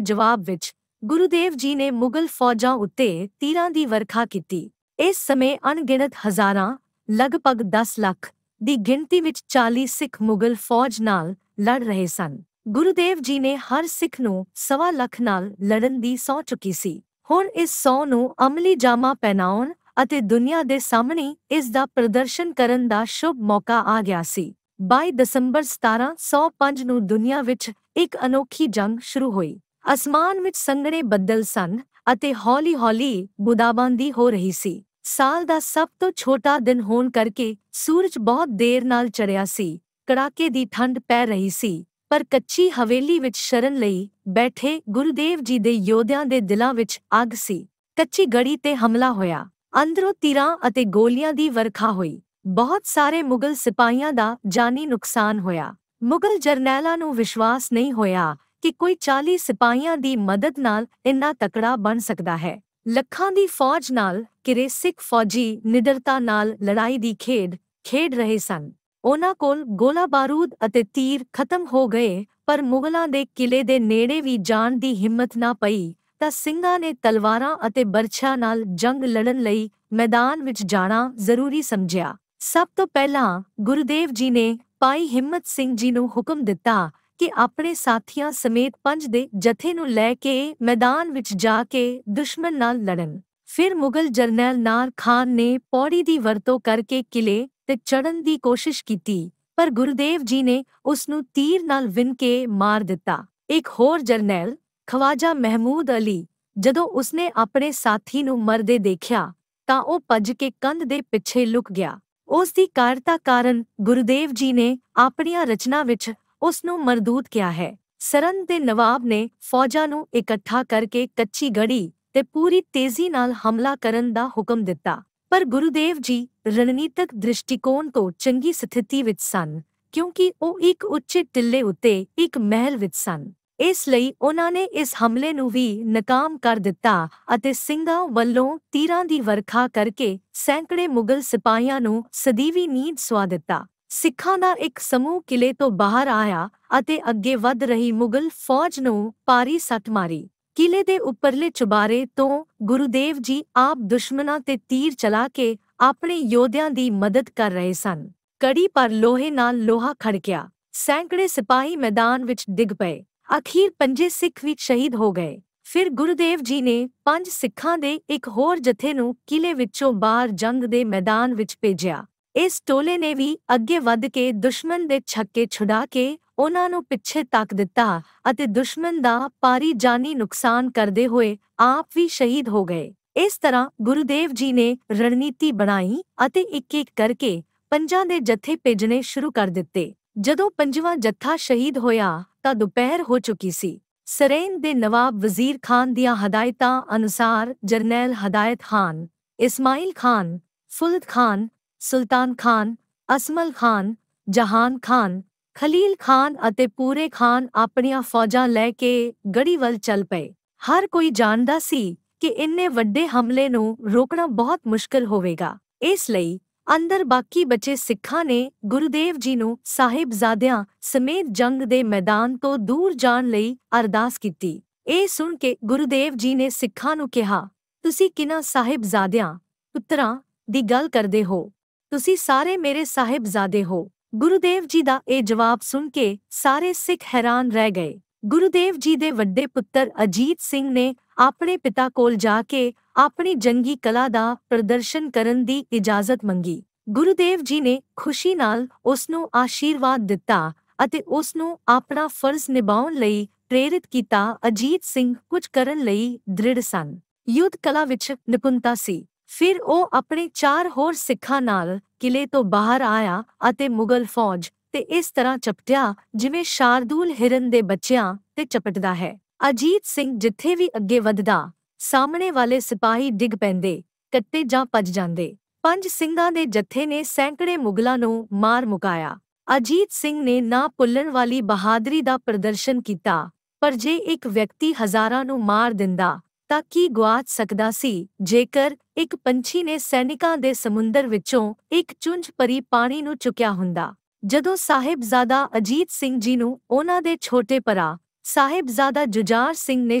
ਜਵਾਬ ਵਿੱਚ ਗੁਰੂਦੇਵ ਜੀ ਨੇ ਮੁਗਲ ਫੌਜਾਂ ਉੱਤੇ ਤੀਰਾਂ ਦੀ ਵਰਖਾ ਕੀਤੀ। ਇਸ ਸਮੇਂ ਅਣਗਿਣਤ ਹਜ਼ਾਰਾਂ, ਲਗਭਗ 10 ਲੱਖ ਦੀ ਗਿਣਤੀ ਵਿੱਚ 40 ਸਿੱਖ ਮੁਗਲ ਫੌਜ ਨਾਲ ਲੜ ਰਹੇ ਸਨ। ਗੁਰੂਦੇਵ ਜੀ ਨੇ ਹਰ ਸਿੱਖ ਨੂੰ 1.25 ਲੱਖ ਨਾਲ ਲੜਨ ਦੀ ਸਹੁੰ ਚੁੱਕੀ ਸੀ। ਹੁਣ ਇਸ ਸਹੁੰ ਨੂੰ ਅਮਲੀ ਜਾਮਾ ਪਹਿਨਾਉਣ ਅਤੇ ਦੁਨੀਆ ਦੇ ਸਾਹਮਣੇ ਇਸ ਦਾ ਪ੍ਰਦਰਸ਼ਨ ਕਰਨ ਦਾ ਸ਼ੁਭ ਮੌਕਾ ਆ ਗਿਆ ਸੀ। 22 ਦਸੰਬਰ 1705 ਨੂੰ ਦੁਨੀਆ ਵਿੱਚ ਇੱਕ ਅਨੋਖੀ ਜੰਗ ਸ਼ੁਰੂ ਹੋਈ। ਅਸਮਾਨ ਵਿੱਚ ਸੰਘਣੇ ਬੱਦਲ ਸਨ ਅਤੇ ਹੌਲੀ-ਹੌਲੀ ਬੂੰਦਾਬਾਂਦੀ ਹੋ ਰਹੀ ਸੀ। ਸਾਲ ਦਾ ਸਭ ਤੋਂ ਛੋਟਾ ਦਿਨ ਹੋਣ ਕਰਕੇ ਸੂਰਜ ਬਹੁਤ ਦੇਰ ਨਾਲ ਚੜ੍ਹਿਆ ਸੀ। ਕੜਾਕੇ ਦੀ ਠੰਡ ਪੈ ਰਹੀ ਸੀ, ਪਰ ਕੱਚੀ ਹਵੇਲੀ ਵਿੱਚ ਸ਼ਰਨ ਲਈ ਬੈਠੇ ਗੁਰੂਦੇਵ ਜੀ ਦੇ ਯੋਧਿਆਂ ਦੇ ਦਿਲਾਂ ਵਿੱਚ ਅੱਗ ਸੀ। ਕੱਚੀ ਗੜੀ ਤੇ ਹਮਲਾ ਹੋਇਆ। ਅੰਦਰੋਂ ਤੀਰਾਂ ਅਤੇ ਗੋਲੀਆਂ ਦੀ ਵਰਖਾ ਹੋਈ। ਬਹੁਤ ਸਾਰੇ ਮੁਗਲ ਸਿਪਾਹੀਆਂ ਦਾ ਜਾਨੀ ਨੁਕਸਾਨ ਹੋਇਆ। ਮੁਗਲ ਜਰਨੈਲਾਂ ਨੂੰ ਵਿਸ਼ਵਾਸ ਨਹੀਂ ਹੋਇਆ ਕਿ ਕੋਈ 40 ਸਿਪਾਹੀਆਂ ਦੀ ਮਦਦ ਨਾਲ ਇੰਨਾ ਤਕੜਾ ਬਣ ਸਕਦਾ ਹੈ। ਲੱਖਾਂ ਦੀ ਫੌਜ ਨਾਲ ਘਿਰੇ ਸਿੱਖ ਫੌਜੀ ਨਿਡਰਤਾ ਨਾਲ ਲੜਾਈ ਦੀ ਖੇਡ ਰਹੇ ਸਨ। ਉਹਨਾਂ ਕੋਲ ਗੋਲਾ ਬਾਰੂਦ ਅਤੇ ਤੀਰ ਖਤਮ ਹੋ ਗਏ, ਪਰ ਮੁਗਲਾਂ ਦੇ ਕਿਲੇ ਦੇ ਨੇੜੇ ਵੀ ਜਾਣ ਦੀ ਹਿੰਮਤ ਨਾ ਪਈ ਤਾਂ ਸਿੰਘਾਂ ਨੇ ਤਲਵਾਰਾਂ ਅਤੇ ਬਰਛਿਆਂ ਨਾਲ ਜੰਗ ਲੜਨ ਲਈ ਮੈਦਾਨ ਵਿੱਚ ਜਾਣਾ ਜ਼ਰੂਰੀ ਸਮਝਿਆ। ਸਭ ਤੋਂ ਪਹਿਲਾਂ ਗੁਰੂਦੇਵ ਜੀ ਨੇ ਭਾਈ ਹਿੰਮਤ ਸਿੰਘ ਜੀ ਨੂੰ ਹੁਕਮ ਦਿੱਤਾ ਕਿ ਆਪਣੇ ਸਾਥੀਆਂ ਸਮੇਤ 5 ਦੇ ਜਥੇ ਨੂੰ ਲੈ ਕੇ ਮੈਦਾਨ ਵਿੱਚ ਜਾ ਕੇ ਦੁਸ਼ਮਣ ਨਾਲ ਲੜਨ। ਫਿਰ ਮੁਗਲ ਜਰਨੈਲ ਨਾਰ ਖਾਨ ਨੇ ਪੌੜੀ ਦੀ ਵਰਤੋਂ ਕਰਕੇ ਕਿਲੇ ਤੇ ਚੜ੍ਹਨ ਦੀ ਕੋਸ਼ਿਸ਼ ਕੀਤੀ, ਪਰ ਗੁਰੂਦੇਵ ਜੀ ਨੇ ਉਸ ਨੂੰ ਤੀਰ ਨਾਲ ਵਿੰਨ ਕੇ ਮਾਰ ਦਿੱਤਾ। ਇੱਕ ਹੋਰ ਜਰਨੈਲ ਖਵਾਜਾ ਮਹਿਮੂਦ ਅਲੀ, ਜਦੋਂ ਉਸਨੇ ਆਪਣੇ ਸਾਥੀ ਨੂੰ ਮਰਦੇ ਦੇਖਿਆ ਤਾਂ ਉਹ ਭੱਜ ਕੇ ਕੰਧ ਦੇ ਪਿੱਛੇ ਲੁਕ ਗਿਆ। ਉਸ ਦੀ ਕਾਇਰਤਾ ਕਾਰਨ ਗੁਰੂਦੇਵ ਜੀ ਨੇ ਆਪਣੀਆਂ ਰਚਨਾ ਵਿੱਚ ਉਸ ਨੂੰ ਮਰਦੂਦ ਕਿਹਾ ਹੈ। ਸਰਹੰਦ ਦੇ ਨਵਾਬ ਨੇ ਫੌਜਾਂ ਨੂੰ ਇਕੱਠਾ ਕਰਕੇ ਕੱਚੀ ਗੜੀ ਤੇ ਪੂਰੀ ਤੇਜ਼ੀ ਨਾਲ ਹਮਲਾ ਕਰਨ ਦਾ ਹੁਕਮ ਦਿੱਤਾ, ਪਰ ਗੁਰੂਦੇਵ ਜੀ ਰਣਨੀਤਕ ਦ੍ਰਿਸ਼ਟੀਕੋਣ ਤੋਂ ਚੰਗੀ ਸਥਿਤੀ ਵਿੱਚ ਸਨ, ਕਿਉਂਕਿ ਉਹ ਇੱਕ ਉੱਚੇ ਟਿੱਲੇ ਉੱਤੇ ਇੱਕ ਮਹਿਲ ਵਿੱਚ ਸਨ। ਇਸ ਲਈ ਉਹਨਾਂ ਨੇ ਇਸ ਹਮਲੇ ਨੂੰ ਵੀ ਨਾਕਾਮ ਕਰ ਦਿੱਤਾ ਅਤੇ ਸਿੰਘਾਂ ਵੱਲੋਂ ਤੀਰਾਂ ਦੀ ਵਰਖਾ ਕਰਕੇ ਸੈਂਕੜੇ ਮੁਗਲ ਸਿਪਾਹੀਆਂ ਨੂੰ ਸਦੀਵੀ ਨੀਂਦ ਸੁਆ ਦਿੱਤਾ। ਸਿੱਖਾਂ ਦਾ ਇੱਕ ਸਮੂਹ ਕਿਲੇ ਤੋਂ ਬਾਹਰ ਆਇਆ ਅਤੇ ਅੱਗੇ ਵਧ ਰਹੀ ਮੁਗਲ ਫੌਜ ਨੂੰ ਭਾਰੀ ਸੱਟ ਮਾਰੀ। ਕਿਲੇ ਦੇ ਉੱਪਰਲੇ ਚੁਬਾਰੇ ਤੋਂ ਗੁਰੂਦੇਵ ਜੀ ਆਪ ਦੁਸ਼ਮਣਾਂ ਤੇ ਤੀਰ ਚਲਾ ਕੇ ਆਪਣੇ ਯੋਧਿਆਂ ਦੀ ਮਦਦ ਕਰ ਰਹੇ ਸਨ। ਕੜੀ ਪਰ ਲੋਹੇ ਨਾਲ ਲੋਹਾ ਖੜਕਿਆ। ਸੈਂਕੜੇ ਸਿਪਾਹੀ ਮੈਦਾਨ ਵਿੱਚ ਡਿੱਗ ਪਏ। ਅਖੀਰ 5 ਸਿੱਖ ਵੀ ਸ਼ਹੀਦ ਹੋ ਗਏ। ਫਿਰ ਗੁਰੂਦੇਵ ਜੀ ਨੇ 5 ਸਿੱਖਾਂ ਦੇ ਇੱਕ ਹੋਰ ਜਥੇ ਨੂੰ ਕਿਲੇ ਵਿੱਚੋਂ ਬਾਹਰ ਜੰਗ ਦੇ ਮੈਦਾਨ ਵਿੱਚ ਭੇਜਿਆ। ਇਸ ਟੋਲੇ ਨੇ ਵੀ ਅੱਗੇ ਵਧ ਕੇ ਦੁਸ਼ਮਣ ਦੇ ਛੱਕੇ ਛੁਡਾ ਕੇ ਉਹਨਾਂ ਨੂੰ ਪਿੱਛੇ ਧੱਕ ਦਿੱਤਾ ਅਤੇ ਦੁਸ਼ਮਣ ਦਾ ਭਾਰੀ ਜਾਨੀ ਨੁਕਸਾਨ ਕਰਦੇ ਹੋਏ ਆਪ ਵੀ ਸ਼ਹੀਦ ਹੋ ਗਏ। ਇਸ ਤਰ੍ਹਾਂ ਗੁਰੂਦੇਵ ਜੀ ਨੇ ਰਣਨੀਤੀ ਬਣਾਈ ਅਤੇ ਇੱਕ-ਇੱਕ ਕਰਕੇ 5 ਦੇ ਜਥੇ ਭੇਜਣੇ ਸ਼ੁਰੂ ਕਰ ਦਿੱਤੇ। ਜਦੋਂ 5ਵਾਂ ਜੱਥਾ ਸ਼ਹੀਦ ਹੋਇਆ ਤਾਂ ਦੁਪਹਿਰ ਹੋ ਚੁੱਕੀ ਸੀ। ਸਰਹੰਦ ਦੇ ਨਵਾਬ ਵਜ਼ੀਰ ਖਾਨ ਦੀਆਂ ਹਦਾਇਤਾਂ ਅਨੁਸਾਰ ਜਰਨੈਲ ਹਦਾਇਤ ਖਾਨ, ਇਸਮਾਈਲ ਖਾਨ, ਫੁਲਦ ਖਾਨ, ਸੁਲਤਾਨ ਖਾਨ, ਅਸਮਲ ਖਾਨ, ਜਹਾਨ ਖਾਨ, ਖਲੀਲ ਖਾਨ ਅਤੇ ਪੂਰੇ ਖਾਨ ਆਪਣੀਆਂ ਫੌਜਾਂ ਲੈ ਕੇ ਗੜੀ ਵੱਲ ਚੱਲ ਪਏ। ਹਰ ਕੋਈ ਜਾਣਦਾ ਸੀ ਕਿ ਇੰਨੇ ਵੱਡੇ ਹਮਲੇ ਨੂੰ ਰੋਕਣਾ ਬਹੁਤ ਮੁਸ਼ਕਲ ਹੋਵੇਗਾ। ਇਸ ਲਈ ਅੰਦਰ ਬਾਕੀ ਬਚੇ ਸਿੱਖਾਂ ਨੇ ਗੁਰੂਦੇਵ ਜੀ ਨੂੰ ਸਾਹਿਬਜ਼ਾਦਿਆਂ ਸਮੇਤ ਜੰਗ ਦੇ ਮੈਦਾਨ ਤੋਂ ਦੂਰ ਜਾਣ ਲਈ ਅਰਦਾਸ ਕੀਤੀ। ਇਹ ਸੁਣ ਕੇ ਗੁਰੂਦੇਵ ਜੀ ਨੇ ਸਿੱਖਾਂ ਨੂੰ ਕਿਹਾ, ਤੁਸੀਂ ਕਿਹਨਾਂ ਸਾਹਿਬਜ਼ਾਦਿਆਂ, ਪੁੱਤਰਾਂ ਦੀ ਗੱਲ ਕਰਦੇ ਹੋ? ਤੁਸੀਂ ਸਾਰੇ ਮੇਰੇ ਸਾਹਿਬਜ਼ਾਦੇ ਹੋ। ਗੁਰੂਦੇਵ ਜੀ ਦਾ ਇਹ ਜਵਾਬ ਸੁਣ ਕੇ ਸਾਰੇ ਸਿੱਖ ਹੈਰਾਨ ਰਹਿ ਗਏ। ਗੁਰੂਦੇਵ ਜੀ ਦੇ ਵੱਡੇ ਪੁੱਤਰ ਅਜੀਤ ਸਿੰਘ ਨੇ ਆਪਣੇ ਪਿਤਾ ਕੋਲ ਜਾ ਕੇ ਆਪਣੀ ਜੰਗੀ ਕਲਾ ਦਾ ਪ੍ਰਦਰਸ਼ਨ ਕਰਨ ਦੀ ਇਜਾਜ਼ਤ ਮੰਗੀ। ਗੁਰੂਦੇਵ ਜੀ ਨੇ ਖੁਸ਼ੀ ਨਾਲ ਉਸ ਨੂੰ ਆਸ਼ੀਰਵਾਦ ਦਿੱਤਾ ਅਤੇ ਉਸ ਨੂੰ ਆਪਣਾ ਫਰਜ਼ ਨਿਭਾਉਣ ਲਈ ਪ੍ਰੇਰਿਤ ਕੀਤਾ। ਅਜੀਤ ਸਿੰਘ ਕੁਝ ਕਰਨ ਲਈ ਦ੍ਰਿੜ ਸਨ, ਯੁੱਧ ਕਲਾ ਵਿੱਚ ਨਿਪੁੰਨਤਾ ਸੀ। ਫਿਰ ਉਹ ਆਪਣੇ 4 ਹੋਰ ਸਿੱਖਾਂ ਨਾਲ ਕਿਲੇ ਤੋਂ ਬਾਹਰ ਆਇਆ ਅਤੇ ਮੁਗਲ ਫੌਜ ਤੇ ਇਸ ਤਰ੍ਹਾਂ ਚਪਟਿਆ ਜਿਵੇਂ ਸ਼ਾਰਦੂਲ ਹਿਰਨ ਦੇ ਬੱਚਿਆਂ ਤੇ ਚਪਟਦਾ ਹੈ। ਅਜੀਤ ਸਿੰਘ ਜਿੱਥੇ ਵੀ ਅੱਗੇ ਵਧਦਾ, ਸਾਹਮਣੇ ਵਾਲੇ ਸਿਪਾਹੀ ਡਿੱਗ ਪੈਂਦੇ, ਕੱਟੇ ਜਾਂ ਭੱਜ ਜਾਂਦੇ। 5 ਸਿੰਘਾਂ ਦੇ ਜਥੇ ਨੇ ਸੈਂਕੜੇ ਮੁਗਲਾਂ ਨੂੰ ਮਾਰ ਮੁਕਾਇਆ। ਅਜੀਤ ਸਿੰਘ ਨੇ ਨਾ ਭੁੱਲਣ ਵਾਲੀ ਬਹਾਦਰੀ ਦਾ ਪ੍ਰਦਰਸ਼ਨ ਕੀਤਾ, ਪਰ ਜੇ ਇੱਕ ਵਿਅਕਤੀ ਹਜ਼ਾਰਾਂ ਨੂੰ ਮਾਰ ਦਿੰਦਾ ਤਾਂ ਕੀ ਗੁਆਚ ਸਕਦਾ ਸੀ ਜੇਕਰ ਇੱਕ ਪੰਛੀ ਨੇ ਸੈਨਿਕਾਂ ਦੇ ਸਮੁੰਦਰ ਵਿੱਚੋਂ ਇੱਕ ਚੁੰਝ ਭਰੀ ਪਾਣੀ ਨੂੰ ਚੁੱਕਿਆ ਹੁੰਦਾ। ਜਦੋਂ ਸਾਹਿਬਜ਼ਾਦਾ ਅਜੀਤ ਸਿੰਘ ਜੀ ਨੂੰ ਉਹਨਾਂ ਦੇ ਛੋਟੇ ਭਰਾ ਸਾਹਿਬਜ਼ਾਦਾ ਜੁਝਾਰ ਸਿੰਘ ਨੇ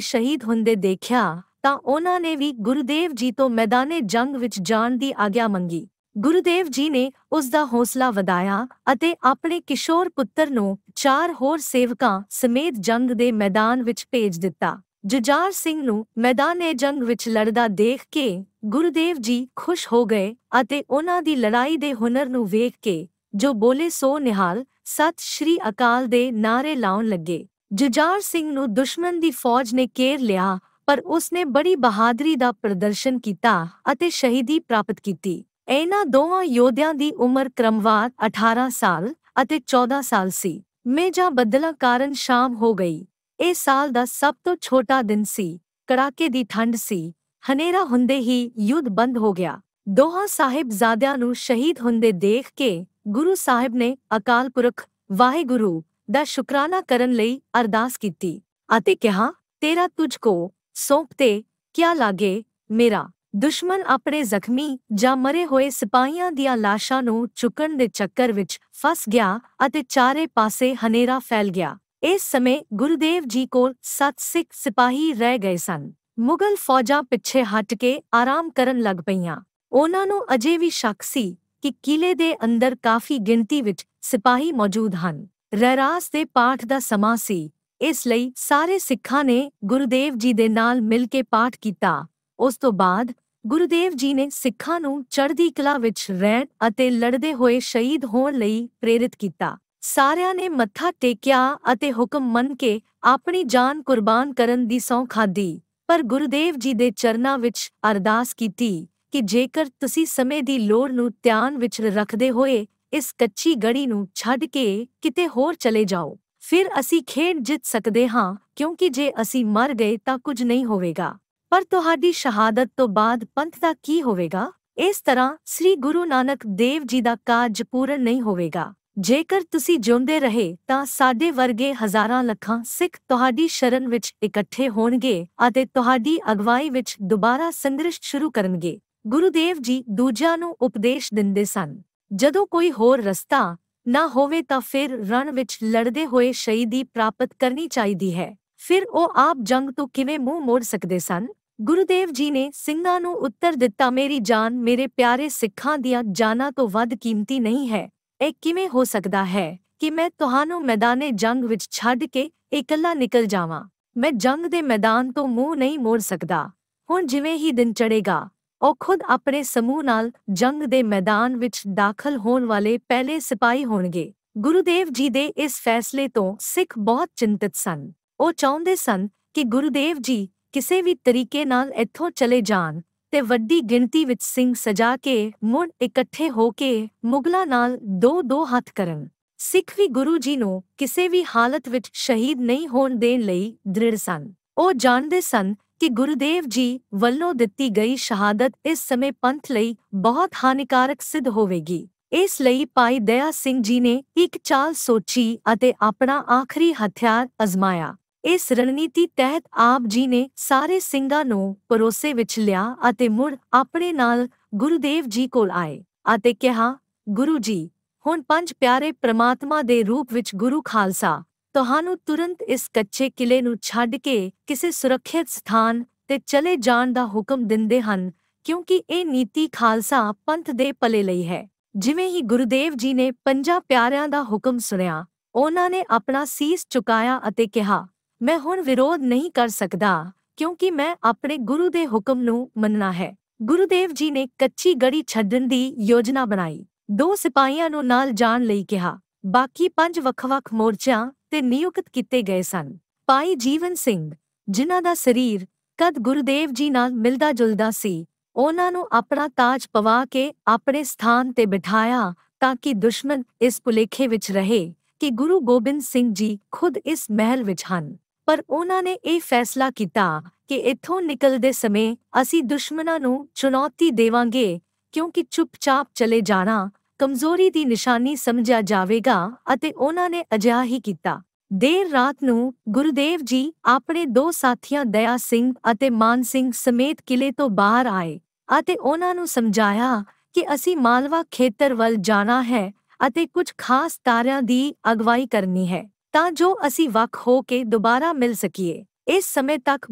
ਸ਼ਹੀਦ ਹੁੰਦੇ ਦੇਖਿਆ ਤਾਂ ਉਹਨਾਂ ਨੇ ਵੀ ਗੁਰੂਦੇਵ ਜੀ ਤੋਂ ਮੈਦਾਨੇ ਜੰਗ ਵਿੱਚ ਜਾਣ ਦੀ ਆਗਿਆ ਮੰਗੀ। ਗੁਰੂਦੇਵ ਜੀ ਨੇ ਉਸ ਦਾ ਹੌਸਲਾ ਵਧਾਇਆ ਅਤੇ ਆਪਣੇ ਕਿਸ਼ੋਰ ਪੁੱਤਰ ਨੂੰ 4 ਹੋਰ ਸੇਵਕਾਂ ਸਮੇਤ ਜੰਗ ਦੇ ਮੈਦਾਨ ਵਿੱਚ ਭੇਜ ਦਿੱਤਾ। ਜੁਝਾਰ ਸਿੰਘ ਨੂੰ ਮੈਦਾਨੇ ਜੰਗ ਵਿੱਚ ਲੜਦਾ ਦੇਖ ਕੇ ਗੁਰੂਦੇਵ ਜੀ ਖੁਸ਼ ਹੋ ਗਏ ਅਤੇ ਉਹਨਾਂ ਦੀ ਲੜਾਈ ਦੇ ਹੁਨਰ ਨੂੰ ਵੇਖ ਕੇ ਜੋ ਬੋਲੇ ਸੋ ਨਿਹਾਲ, ਸਤਿ ਸ਼੍ਰੀ ਅਕਾਲ ਦੇ ਨਾਅਰੇ ਲਾਉਣ ਲੱਗੇ। ਜੁਝਾਰ ਸਿੰਘ ਨੂੰ ਦੁਸ਼ਮਣ ਦੀ ਫੌਜ ਨੇ ਘੇਰ ਲਿਆ, ਪਰ ਉਸਨੇ ਬੜੀ ਬਹਾਦਰੀ ਦਾ ਪ੍ਰਦਰਸ਼ਨ ਕੀਤਾ ਅਤੇ ਸ਼ਹੀਦੀ ਪ੍ਰਾਪਤ ਕੀਤੀ। ਇਹਨਾਂ ਦੋਵਾਂ ਯੋਧਿਆਂ ਦੀ ਉਮਰ ਕ੍ਰਮਵਾਰ 18 ਸਾਲ ਅਤੇ 14 ਸਾਲ ਸੀ। ਮੇਘਾਂ ਬੱਦਲਾਂ ਕਾਰਨ ਸ਼ਾਮ ਹੋ ਗਈ। ਇਹ ਸਾਲ ਦਾ ਸਭ ਤੋਂ ਛੋਟਾ ਦਿਨ ਸੀ। ਕੜਾਕੇ ਦੀ ਠੰਡ ਸੀ। ਹਨੇਰਾ ਹੁੰਦੇ ਹੀ ਯੁੱਧ ਬੰਦ ਹੋ ਗਿਆ। ਦੋਹਾਂ ਸਾਹਿਬਜ਼ਾਦਿਆਂ ਨੂੰ ਸ਼ਹੀਦ ਹੁੰਦੇ ਦੇਖ ਕੇ ਗੁਰੂ ਸਾਹਿਬ ਨੇ ਅਕਾਲ ਪੁਰਖ ਵਾਹਿਗੁਰੂ ਦਾ ਸ਼ੁਕਰਾਨਾ ਕਰਨ ਲਈ ਅਰਦਾਸ ਕੀਤੀ ਅਤੇ ਕਿਹਾ, ਤੇਰਾ ਤੁਝ ਕੋ ਸੌਂਪਤੇ ਕਿਆ ਲਾਗੇ ਮੇਰਾ। ਦੁਸ਼ਮਣ ਆਪਣੇ ਜ਼ਖਮੀ ਜਾਂ ਮਰੇ ਹੋਏ ਸਿਪਾਹੀਆਂ ਦੀਆਂ ਲਾਸ਼ਾਂ ਨੂੰ ਚੁੱਕਣ ਦੇ ਚੱਕਰ ਵਿੱਚ ਫਸ ਗਿਆ ਅਤੇ ਚਾਰੇ ਪਾਸੇ ਹਨੇਰਾ ਫੈਲ ਗਿਆ। ਇਸ ਸਮੇਂ ਗੁਰੂਦੇਵ ਜੀ ਕੋਲ 7 ਸਿੱਖ ਸਿਪਾਹੀ ਰਹਿ ਗਏ ਸਨ। ਮੁਗਲ ਫੌਜਾਂ ਪਿੱਛੇ ਹਟ ਕੇ ਆਰਾਮ ਕਰਨ ਲੱਗ ਪਈਆਂ। ਉਹਨਾਂ ਨੂੰ ਅਜੇ ਵੀ ਸ਼ੱਕ ਸੀ ਕਿ ਕਿਲੇ ਦੇ ਅੰਦਰ ਕਾਫੀ ਗਿਣਤੀ ਵਿੱਚ ਸਿਪਾਹੀ ਮੌਜੂਦ ਹਨ। ਰਹਿਰਾਸ ਦੇ ਪਾਠ ਦਾ ਸਮਾਂ ਸੀ, ਇਸ ਲਈ ਸਾਰੇ ਸਿੱਖਾਂ ਨੇ ਗੁਰੂਦੇਵ ਜੀ ਦੇ ਨਾਲ ਮਿਲ ਕੇ ਪਾਠ ਕੀਤਾ। ਉਸ ਤੋਂ ਬਾਅਦ ਗੁਰੂਦੇਵ ਜੀ ਨੇ ਸਿੱਖਾਂ ਨੂੰ ਚੜ੍ਹਦੀ ਕਲਾ ਵਿੱਚ ਰਹਿਣ ਅਤੇ ਲੜਦੇ ਹੋਏ ਸ਼ਹੀਦ ਹੋਣ ਲਈ ਪ੍ਰੇਰਿਤ ਕੀਤਾ। ਸਾਰਿਆਂ ਨੇ ਮੱਥਾ ਟੇਕਿਆ ਅਤੇ ਹੁਕਮ ਮੰਨ ਕੇ ਆਪਣੀ ਜਾਨ ਕੁਰਬਾਨ ਕਰਨ ਦੀ ਸਹੁੰ ਖਾਧੀ, ਪਰ ਗੁਰੂਦੇਵ ਜੀ ਦੇ ਚਰਨਾਂ ਵਿੱਚ ਅਰਦਾਸ ਕੀਤੀ ਕਿ ਜੇਕਰ ਤੁਸੀਂ ਸਮੇਂ ਦੀ ਲੋੜ ਨੂੰ ਧਿਆਨ ਵਿੱਚ ਰੱਖਦੇ ਹੋਏ ਇਸ ਕੱਚੀ ਗੜੀ ਨੂੰ ਛੱਡ ਕੇ ਕਿਤੇ ਹੋਰ ਚਲੇ ਜਾਓ, ਫਿਰ ਅਸੀਂ ਖੇਡ ਜਿੱਤ ਸਕਦੇ ਹਾਂ, ਕਿਉਂਕਿ ਜੇ ਅਸੀਂ ਮਰ ਗਏ ਤਾਂ ਕੁਝ ਨਹੀਂ ਹੋਵੇਗਾ, ਪਰ ਤੁਹਾਡੀ ਸ਼ਹਾਦਤ ਤੋਂ ਬਾਅਦ ਪੰਥ ਦਾ ਕੀ ਹੋਵੇਗਾ। ਇਸ ਤਰ੍ਹਾਂ ਸ੍ਰੀ ਗੁਰੂ ਨਾਨਕ ਦੇਵ ਜੀ ਦਾ ਕਾਰਜ ਪੂਰਨ ਨਹੀਂ ਹੋਵੇਗਾ। ਜੇਕਰ ਤੁਸੀਂ ਜਿਉਂਦੇ ਰਹੇ ਤਾਂ ਸਾਡੇ ਵਰਗੇ ਹਜ਼ਾਰਾਂ ਲੱਖਾਂ ਸਿੱਖ ਤੁਹਾਡੀ ਸ਼ਰਨ ਵਿੱਚ ਇਕੱਠੇ ਹੋਣਗੇ ਅਤੇ ਤੁਹਾਡੀ ਅਗਵਾਈ ਵਿੱਚ ਦੁਬਾਰਾ ਸੰਘਰਸ਼ ਸ਼ੁਰੂ ਕਰਨਗੇ। ਗੁਰੂਦੇਵ ਜੀ ਦੂਜਿਆਂ ਨੂੰ ਉਪਦੇਸ਼ ਦਿੰਦੇ ਸਨ, ਜਦੋਂ ਕੋਈ ਹੋਰ ਰਸਤਾ ਨਾ ਹੋਵੇ ਤਾਂ ਫਿਰ ਰਣ ਵਿੱਚ ਲੜਦੇ ਹੋਏ ਸ਼ਹੀਦੀ ਪ੍ਰਾਪਤ ਕਰਨੀ ਚਾਹੀਦੀ ਹੈ। ਫਿਰ ਉਹ ਆਪ ਜੰਗ ਤੋਂ ਕਿਵੇਂ ਮੂੰਹ ਮੋੜ ਸਕਦੇ ਸਨ। ਗੁਰੂਦੇਵ ਜੀ ਨੇ ਸਿੰਘਾਂ ਨੂੰ ਉੱਤਰ ਦਿੱਤਾ, ਮੇਰੀ ਜਾਨ ਮੇਰੇ ਪਿਆਰੇ ਸਿੱਖਾਂ ਦੀਆਂ ਜਾਨਾਂ ਤੋਂ ਵੱਧ ਕੀਮਤੀ ਨਹੀਂ ਹੈ। ਇਹ ਕਿਵੇਂ ਹੋ ਸਕਦਾ ਹੈ ਕਿ ਮੈਂ ਤੁਹਾਨੂੰ ਮੈਦਾਨੇ ਜੰਗ ਵਿੱਚ ਛੱਡ ਕੇ ਇਕੱਲਾ ਨਿਕਲ ਜਾਵਾਂ। ਮੈਂ ਜੰਗ ਦੇ ਮੈਦਾਨ ਤੋਂ ਮੂੰਹ ਨਹੀਂ ਮੋੜ ਸਕਦਾ। ਹੁਣ ਜਿਵੇਂ ਹੀ ਦਿਨ ਚੜ੍ਹੇਗਾ ਉਹ ਖੁਦ ਆਪਣੇ ਸਮੂਹ ਨਾਲ ਜੰਗ ਦੇ ਮੈਦਾਨ ਵਿੱਚ ਦਾਖਲ ਹੋਣ ਵਾਲੇ ਪਹਿਲੇ ਸਿਪਾਹੀ ਹੋਣਗੇ। ਗੁਰੂਦੇਵ ਜੀ ਦੇ ਇਸ ਫੈਸਲੇ ਤੋਂ ਸਿੱਖ ਬਹੁਤ ਚਿੰਤਤ ਸਨ। ਉਹ ਚਾਹੁੰਦੇ ਸਨ ਕਿ ਗੁਰੂਦੇਵ ਜੀ ਕਿਸੇ ਵੀ ਤਰੀਕੇ ਨਾਲ ਇੱਥੋਂ ਚਲੇ ਜਾਣ ਤੇ ਵੱਡੀ ਗਿਣਤੀ ਵਿੱਚ ਸਿੰਘ ਸਜਾ ਕੇ ਮੁੜ ਇਕੱਠੇ ਹੋ ਕੇ ਮੁਗਲਾਂ ਨਾਲ ਦੋ ਹੱਥ ਕਰਨ। ਸਿੱਖ ਵੀ ਗੁਰੂ ਜੀ ਨੂੰ ਕਿਸੇ ਵੀ ਹਾਲਤ ਵਿੱਚ ਸ਼ਹੀਦ ਨਹੀਂ ਹੋਣ ਦੇਣ ਲਈ ਦ੍ਰਿੜ ਸਨ। ਉਹ ਜਾਣਦੇ ਸਨ ਕਿ ਗੁਰੂਦੇਵ ਜੀ ਵੱਲੋਂ ਦਿੱਤੀ ਗਈ ਸ਼ਹਾਦਤ ਇਸ ਸਮੇਂ ਪੰਥ ਲਈ ਬਹੁਤ ਹਾਨੀਕਾਰਕ ਸਿੱਧ ਹੋਵੇਗੀ। ਇਸ ਲਈ ਭਾਈ ਦਇਆ ਸਿੰਘ ਜੀ ਨੇ ਇੱਕ ਚਾਲ ਸੋਚੀ ਅਤੇ ਆਪਣਾ ਆਖਰੀ ਹਥਿਆਰ ਅਜ਼ਮਾਇਆ। ਇਸ ਰਣਨੀਤੀ ਤਹਿਤ ਆਪ ਜੀ ਨੇ ਸਾਰੇ ਸਿੰਘਾਂ ਨੂੰ ਭਰੋਸੇ ਵਿੱਚ ਲਿਆ ਅਤੇ ਮੁੜ ਆਪਣੇ ਨਾਲ ਗੁਰੂਦੇਵ ਜੀ ਕੋਲ ਆਏ ਅਤੇ ਕਿਹਾ, ਗੁਰੂ ਜੀ, ਹੁਣ ਪੰਜ ਪਿਆਰੇ ਪ੍ਰਮਾਤਮਾ ਦੇ ਰੂਪ ਵਿੱਚ ਗੁਰੂ ਖਾਲਸਾ ਤੁਹਾਨੂੰ ਤੁਰੰਤ ਇਸ ਕੱਚੇ ਕਿਲੇ ਨੂੰ ਛੱਡ ਕੇ ਕਿਸੇ ਸੁਰੱਖਿਅਤ ਸਥਾਨ ਤੇ ਚਲੇ ਜਾਣ ਦਾ ਹੁਕਮ ਦਿੰਦੇ ਹਨ, ਕਿਉਂਕਿ ਇਹ ਨੀਤੀ ਖਾਲਸਾ ਪੰਥ ਦੇ ਭਲੇ ਲਈ ਹੈ। ਜਿਵੇਂ ਹੀ ਗੁਰੂਦੇਵ ਜੀ ਨੇ ਪੰਜਾਂ ਪਿਆਰਿਆਂ ਦਾ ਹੁਕਮ ਸੁਣਿਆ, ਉਹਨਾਂ ਨੇ ਆਪਣਾ ਸੀਸ ਝੁਕਾਇਆ ਅਤੇ ਕਿਹਾ, ਮੈਂ ਹੁਣ ਵਿਰੋਧ ਨਹੀਂ ਕਰ ਸਕਦਾ, ਕਿਉਂਕਿ ਮੈਂ ਆਪਣੇ ਗੁਰੂ ਦੇ ਹੁਕਮ ਨੂੰ ਮੰਨਣਾ ਹੈ। ਗੁਰੂਦੇਵ ਜੀ ਨੇ ਕੱਚੀ ਗੜੀ ਛੱਡਣ ਦੀ ਯੋਜਨਾ ਬਣਾਈ। 2 ਸਿਪਾਹੀਆਂ ਨੂੰ ਨਾਲ ਜਾਣ ਲਈ ਕਿਹਾ। ਬਾਕੀ 5 ਵੱਖ-ਵੱਖ ਮੋਰਚਿਆਂ ਤੇ ਨਿਯੁਕਤ ਕੀਤੇ ਗਏ ਸਨ। ਭਾਈ ਜੀਵਨ ਸਿੰਘ, ਜਿਨ੍ਹਾਂ ਦਾ ਸਰੀਰ ਕਦ ਗੁਰੂਦੇਵ ਜੀ ਨਾਲ ਮਿਲਦਾ ਜੁਲਦਾ ਸੀ, ਉਹਨਾਂ ਨੂੰ ਆਪਣਾ ਤਾਜ ਪਵਾ ਕੇ ਆਪਣੇ ਸਥਾਨ ਤੇ ਬਿਠਾਇਆ ਤਾਂ ਕਿ ਦੁਸ਼ਮਣ ਇਸ ਭੁਲੇਖੇ ਵਿੱਚ ਰਹੇ ਕਿ ਗੁਰੂ ਗੋਬਿੰਦ ਸਿੰਘ ਜੀ ਖੁਦ ਇਸ ਮਹਿਲ ਵਿੱਚ ਹਨ। ਪਰ ਉਹਨਾਂ ਨੇ ਇਹ ਫੈਸਲਾ ਕੀਤਾ ਕਿ ਇੱਥੋਂ ਨਿਕਲਦੇ ਸਮੇਂ ਅਸੀਂ ਦੁਸ਼ਮਣਾਂ ਨੂੰ ਚੁਣੌਤੀ ਦੇਵਾਂਗੇ, ਕਿਉਂਕਿ ਚੁੱਪਚਾਪ ਚਲੇ ਜਾਣਾ ਕਮਜ਼ੋਰੀ ਦੀ ਨਿਸ਼ਾਨੀ ਸਮਝਿਆ ਜਾਵੇਗਾ ਅਤੇ ਉਹਨਾਂ ਨੇ ਅਜਿਹਾ ਹੀ ਕੀਤਾ। ਦੇਰ ਰਾਤ ਨੂੰ ਗੁਰੂਦੇਵ ਜੀ ਆਪਣੇ ਦੋ ਸਾਥੀਆਂ ਦਇਆ ਸਿੰਘ ਅਤੇ ਮਾਨ ਸਿੰਘ ਸਮੇਤ ਕਿਲੇ ਤੋਂ ਬਾਹਰ ਆਏ ਅਤੇ ਉਹਨਾਂ ਨੂੰ ਸਮਝਾਇਆ ਕਿ ਅਸੀਂ ਮਾਲਵਾ ਖੇਤਰ ਵੱਲ ਜਾਣਾ ਹੈ ਅਤੇ ਕੁਝ ਖਾਸ ਤਾਰਿਆਂ ਦੀ ਅਗਵਾਈ ਕਰਨੀ ਹੈ ਤਾਂ ਜੋ ਅਸੀਂ ਵੱਖ ਹੋ ਕੇ ਦੁਬਾਰਾ ਮਿਲ ਸਕੀਏ। ਇਸ ਸਮੇਂ ਤੱਕ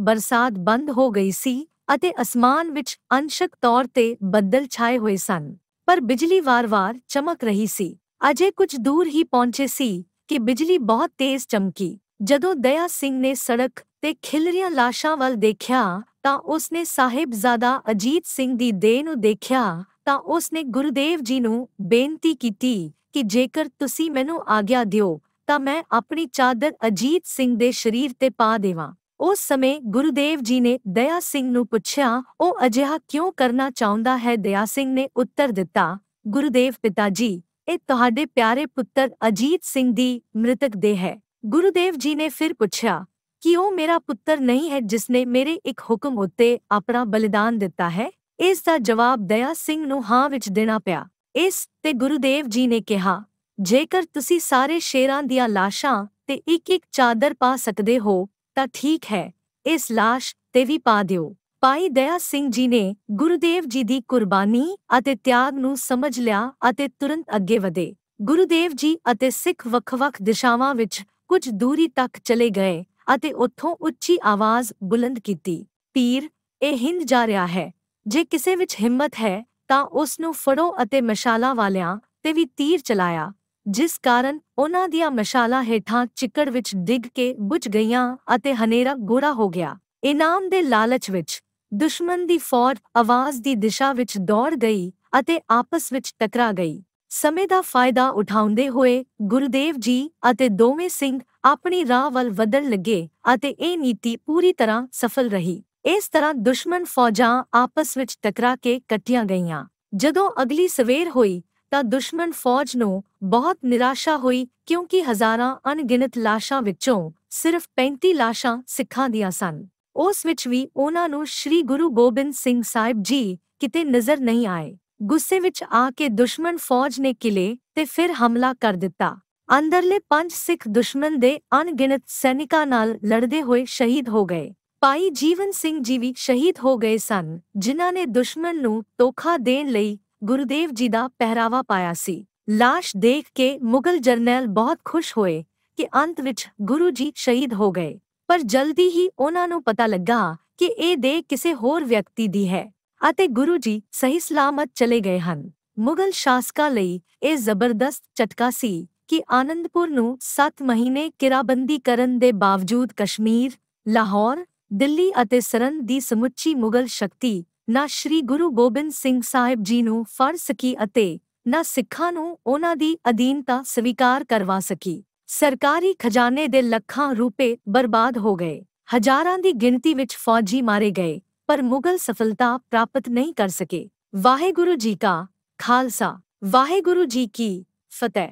ਬਰਸਾਤ ਬੰਦ ਹੋ ਗਈ ਸੀ ਅਤੇ ਅਸਮਾਨ ਵਿੱਚ ਅੰਸ਼ਕ ਤੌਰ ਤੇ ਬੱਦਲ ਛਾਏ ਹੋਏ ਸਨ, ਪਰ ਬਿਜਲੀ ਵਾਰ-ਵਾਰ ਚਮਕ ਰਹੀ ਸੀ। ਅਜੇ ਕੁਝ ਦੂਰ ਹੀ ਪਹੁੰਚੇ ਸੀ ਕਿ ਬਿਜਲੀ ਬਹੁਤ ਤੇਜ਼ ਚਮਕੀ। ਜਦੋਂ ਦਇਆ ਸਿੰਘ ਨੇ ਸੜਕ ਤੇ ਖਿਲਰੀਆਂ ਲਾਸ਼ਾਂ ਵੱਲ ਦੇਖਿਆ ਤਾਂ ਉਸਨੇ ਸਾਹਿਬਜ਼ਾਦਾ ਅਜੀਤ ਸਿੰਘ ਦੀ ਦੇਹ ਨੂੰ ਦੇਖਿਆ ਤਾਂ ਉਸਨੇ ਗੁਰੂਦੇਵ ਜੀ ਨੂੰ ਬੇਨਤੀ ਕੀਤੀ ਕਿ ਜੇਕਰ ਤੁਸੀਂ ਮੈਨੂੰ ਆਗਿਆ ਦਿਓ ਤਾਂ ਮੈਂ ਆਪਣੀ ਚਾਦਰ ਅਜੀਤ ਸਿੰਘ ਦੇ ਸਰੀਰ ਤੇ ਪਾ ਦੇਵਾਂ। ਉਸ ਸਮੇਂ ਗੁਰੂਦੇਵ ਜੀ ਨੇ ਦਇਆ ਸਿੰਘ ਨੂੰ ਪੁੱਛਿਆ ਉਹ ਅਜਿਹਾ ਕਿਉਂ ਕਰਨਾ ਚਾਹੁੰਦਾ ਹੈ। ਦਇਆ ਸਿੰਘ ਨੇ ਉੱਤਰ ਦਿੱਤਾ, ਗੁਰੂਦੇਵ ਪਿਤਾ ਜੀ, ਇਹ ਤੁਹਾਡੇ ਪਿਆਰੇ ਪੁੱਤਰ ਅਜੀਤ ਸਿੰਘ ਦੀ ਮ੍ਰਿਤਕ ਦੇਹ ਹੈ। ਗੁਰੂਦੇਵ ਜੀ ਨੇ ਫਿਰ ਪੁੱਛਿਆ ਕਿ ਉਹ ਮੇਰਾ ਪੁੱਤਰ ਨਹੀਂ ਹੈ ਜਿਸਨੇ ਮੇਰੇ ਇੱਕ ਹੁਕਮ ਉੱਤੇ ਆਪਣਾ ਬਲੀਦਾਨ ਦਿੱਤਾ ਹੈ। ਇਸ ਦਾ ਜਵਾਬ ਦਇਆ ਸਿੰਘ ਨੂੰ ਹਾਂ ਵਿੱਚ ਦੇਣਾ ਪਿਆ। ਇਸ ਤੇ ਗੁਰੂਦੇਵ ਜੀ ਨੇ ਕਿਹਾ, ਜੇਕਰ ਤੁਸੀਂ ਸਾਰੇ ਸ਼ੇਰਾਂ ਦੀਆਂ ਲਾਸ਼ਾਂ ਤੇ ਇੱਕ-ਇੱਕ ਚਾਦਰ ਪਾ ਸਕਦੇ ਹੋ ਤਾਂ ਠੀਕ ਹੈ, ਇਸ ਲਾਸ਼ ਤੇ ਵੀ ਪਾ ਦਿਓ। ਭਾਈ ਦਇਆ ਸਿੰਘ ਜੀ ਨੇ ਗੁਰੂਦੇਵ ਜੀ ਦੀ ਕੁਰਬਾਨੀ ਅਤੇ ਤਿਆਗ ਨੂੰ ਸਮਝ ਲਿਆ ਅਤੇ ਤੁਰੰਤ ਅੱਗੇ ਵਧੇ। ਗੁਰੂਦੇਵ ਜੀ ਅਤੇ ਸਿੱਖ ਵੱਖ-ਵੱਖ ਦਿਸ਼ਾਵਾਂ ਵਿੱਚ ਕੁਝ ਦੂਰੀ ਤੱਕ ਚਲੇ ਗਏ ਅਤੇ ਉੱਥੋਂ ਉੱਚੀ ਆਵਾਜ਼ ਬੁਲੰਦ ਕੀਤੀ, ਪੀਰ, ਇਹ ਹਿੰਦ ਜਾ ਰਿਹਾ ਹੈ। ਜੇ ਕਿਸੇ ਵਿੱਚ ਹਿੰਮਤ ਹੈ ਤਾਂ ਉਸ ਨੂੰ ਫੜੋ ਅਤੇ ਮਸ਼ਾਲਾਂ ਵਾਲਿਆਂ ਤੇ ਵੀ ਤੀਰ ਚਲਾਇਆ, ਜਿਸ ਕਾਰਨ ਉਨ੍ਹਾਂ ਦੀਆਂ ਮਸ਼ਾਲਾਂ ਹੇਠਾਂ ਚਿੱਕੜ ਵਿੱਚ ਡਿੱਗ ਕੇ ਬੁਝ ਗਈਆਂ ਅਤੇ ਹਨੇਰਾ ਗੂੜਾ ਹੋ ਗਿਆ। ਇਨਾਮ ਦੇ ਲਾਲਚ ਵਿੱਚ ਦੁਸ਼ਮਣ ਦੀ ਫੌਜ ਆਵਾਜ਼ ਦੀ ਦਿਸ਼ਾ ਵਿੱਚ ਦੌੜ ਗਈ ਅਤੇ ਆਪਸ ਵਿੱਚ ਟਕਰਾ ਗਈ। ਸਮੇਂ ਦਾ ਫਾਇਦਾ ਉਠਾਉਂਦੇ ਹੋਏ ਗੁਰੂਦੇਵ ਜੀ ਅਤੇ ਦੋਵੇਂ ਸਿੰਘ ਆਪਣੀ ਰਾਹ ਵੱਲ ਵਧਣ ਲੱਗੇ ਅਤੇ ਇਹ ਨੀਤੀ ਪੂਰੀ ਤਰ੍ਹਾਂ ਸਫਲ ਰਹੀ। ਇਸ ਤਰ੍ਹਾਂ ਦੁਸ਼ਮਣ ਫੌਜਾਂ ਆਪਸ ਵਿੱਚ ਟਕਰਾ ਕੇ ਕੱਟੀਆਂ ਗਈਆਂ। ਜਦੋਂ ਅਗਲੀ ਸਵੇਰ ਹੋਈ ਤਾਂ ਦੁਸ਼ਮਣ ਫੌਜ ਨੂੰ ਬਹੁਤ ਨਿਰਾਸ਼ਾ ਹੋਈ ਕਿਉਂਕਿ ਹਜ਼ਾਰਾਂ ਅਣਗਿਣਤ ਲਾਸ਼ਾਂ ਵਿੱਚੋਂ ਸਿਰਫ 35 ਲਾਸ਼ਾਂ ਸਿੱਖਾਂ ਦੀਆਂ ਸਨ। ਉਸ ਵਿੱਚ ਵੀ ਉਹਨਾਂ ਨੂੰ ਸ਼੍ਰੀ ਗੁਰੂ ਗੋਬਿੰਦ ਸਿੰਘ ਸਾਹਿਬ ਜੀ ਕਿਤੇ ਨਜ਼ਰ ਨਹੀਂ ਆਏ। ਗੁੱਸੇ ਵਿੱਚ ਆ ਕੇ ਦੁਸ਼ਮਣ ਫੌਜ ਨੇ ਕਿਲੇ ਤੇ ਫਿਰ ਹਮਲਾ ਕਰ ਦਿੱਤਾ। ਅੰਦਰਲੇ 5 ਸਿੱਖ ਦੁਸ਼ਮਣ ਦੇ ਅਣਗਿਣਤ ਸੈਨਿਕਾਂ ਨਾਲ ਲੜਦੇ ਹੋਏ ਸ਼ਹੀਦ ਹੋ ਗਏ। ਭਾਈ ਜੀਵਨ ਸਿੰਘ ਜੀ ਵੀ ਸ਼ਹੀਦ ਹੋ ਗਏ ਸਨ, ਜਿਨ੍ਹਾਂ ਨੇ ਦੁਸ਼ਮਣ ਨੂੰ ਧੋਖਾ ਦੇਣ ਲਈ ਗੁਰੂਦੇਵ ਜੀ ਦਾ ਪਹਿਰਾਵਾ ਪਾਇਆ ਸੀ। ਲਾਸ਼ ਦੇਖ ਕੇ ਮੁਗਲ ਜਰਨੈਲ ਬਹੁਤ ਖੁਸ਼ ਹੋਏ ਕਿ ਅੰਤ ਵਿੱਚ ਗੁਰੂ ਜੀ ਸ਼ਹੀਦ ਹੋ ਗਏ, ਪਰ ਜਲਦੀ ਹੀ ਉਹਨਾਂ ਨੂੰ ਪਤਾ ਲੱਗਾ ਕਿ ਇਹ ਦੇਹ ਕਿਸੇ ਹੋਰ ਵਿਅਕਤੀ ਦੀ ਹੈ ਅਤੇ ਗੁਰੂ ਜੀ ਸਹੀ ਸਲਾਮਤ ਚਲੇ ਗਏ ਹਨ। ਮੁਗਲ ਸ਼ਾਸਕਾਂ ਲਈ ਇਹ ਜ਼ਬਰਦਸਤ ਝਟਕਾ ਸੀ ਕਿ ਆਨੰਦਪੁਰ ਨੂੰ 7 ਮਹੀਨੇ ਕਿਰਾਬੰਦੀ ਕਰਨ ਦੇ ਬਾਵਜੂਦ ਕਸ਼ਮੀਰ, ਲਾਹੌਰ, ਦਿੱਲੀ ਅਤੇ ਸਰਹੰਦ ਦੀ ਸਮੁੱਚੀ ਮੁਗਲ ਸ਼ਕਤੀ ਨਾ ਸ਼੍ਰੀ ਗੁਰੂ ਗੋਬਿੰਦ ਸਿੰਘ ਸਾਹਿਬ ਜੀ ਨੂੰ ਫੜ ਸਕੀ ਅਤੇ ਨਾ ਸਿੱਖਾਂ ਨੂੰ ਉਹਨਾਂ ਦੀ ਅਧੀਨਤਾ ਸਵੀਕਾਰ ਕਰਵਾ ਸਕੀ। ਸਰਕਾਰੀ ਖਜ਼ਾਨੇ ਦੇ ਲੱਖਾਂ ਰੁਪਏ ਬਰਬਾਦ ਹੋ ਗਏ। ਹਜ਼ਾਰਾਂ ਦੀ ਗਿਣਤੀ ਵਿੱਚ ਫੌਜੀ ਮਾਰੇ ਗਏ, ਪਰ ਮੁਗਲ ਸਫਲਤਾ ਪ੍ਰਾਪਤ ਨਹੀਂ ਕਰ ਸਕੇ। ਵਾਹਿਗੁਰੂ ਜੀ ਕਾ ਖਾਲਸਾ, ਵਾਹਿਗੁਰੂ ਜੀ ਕੀ ਫਤਿਹ।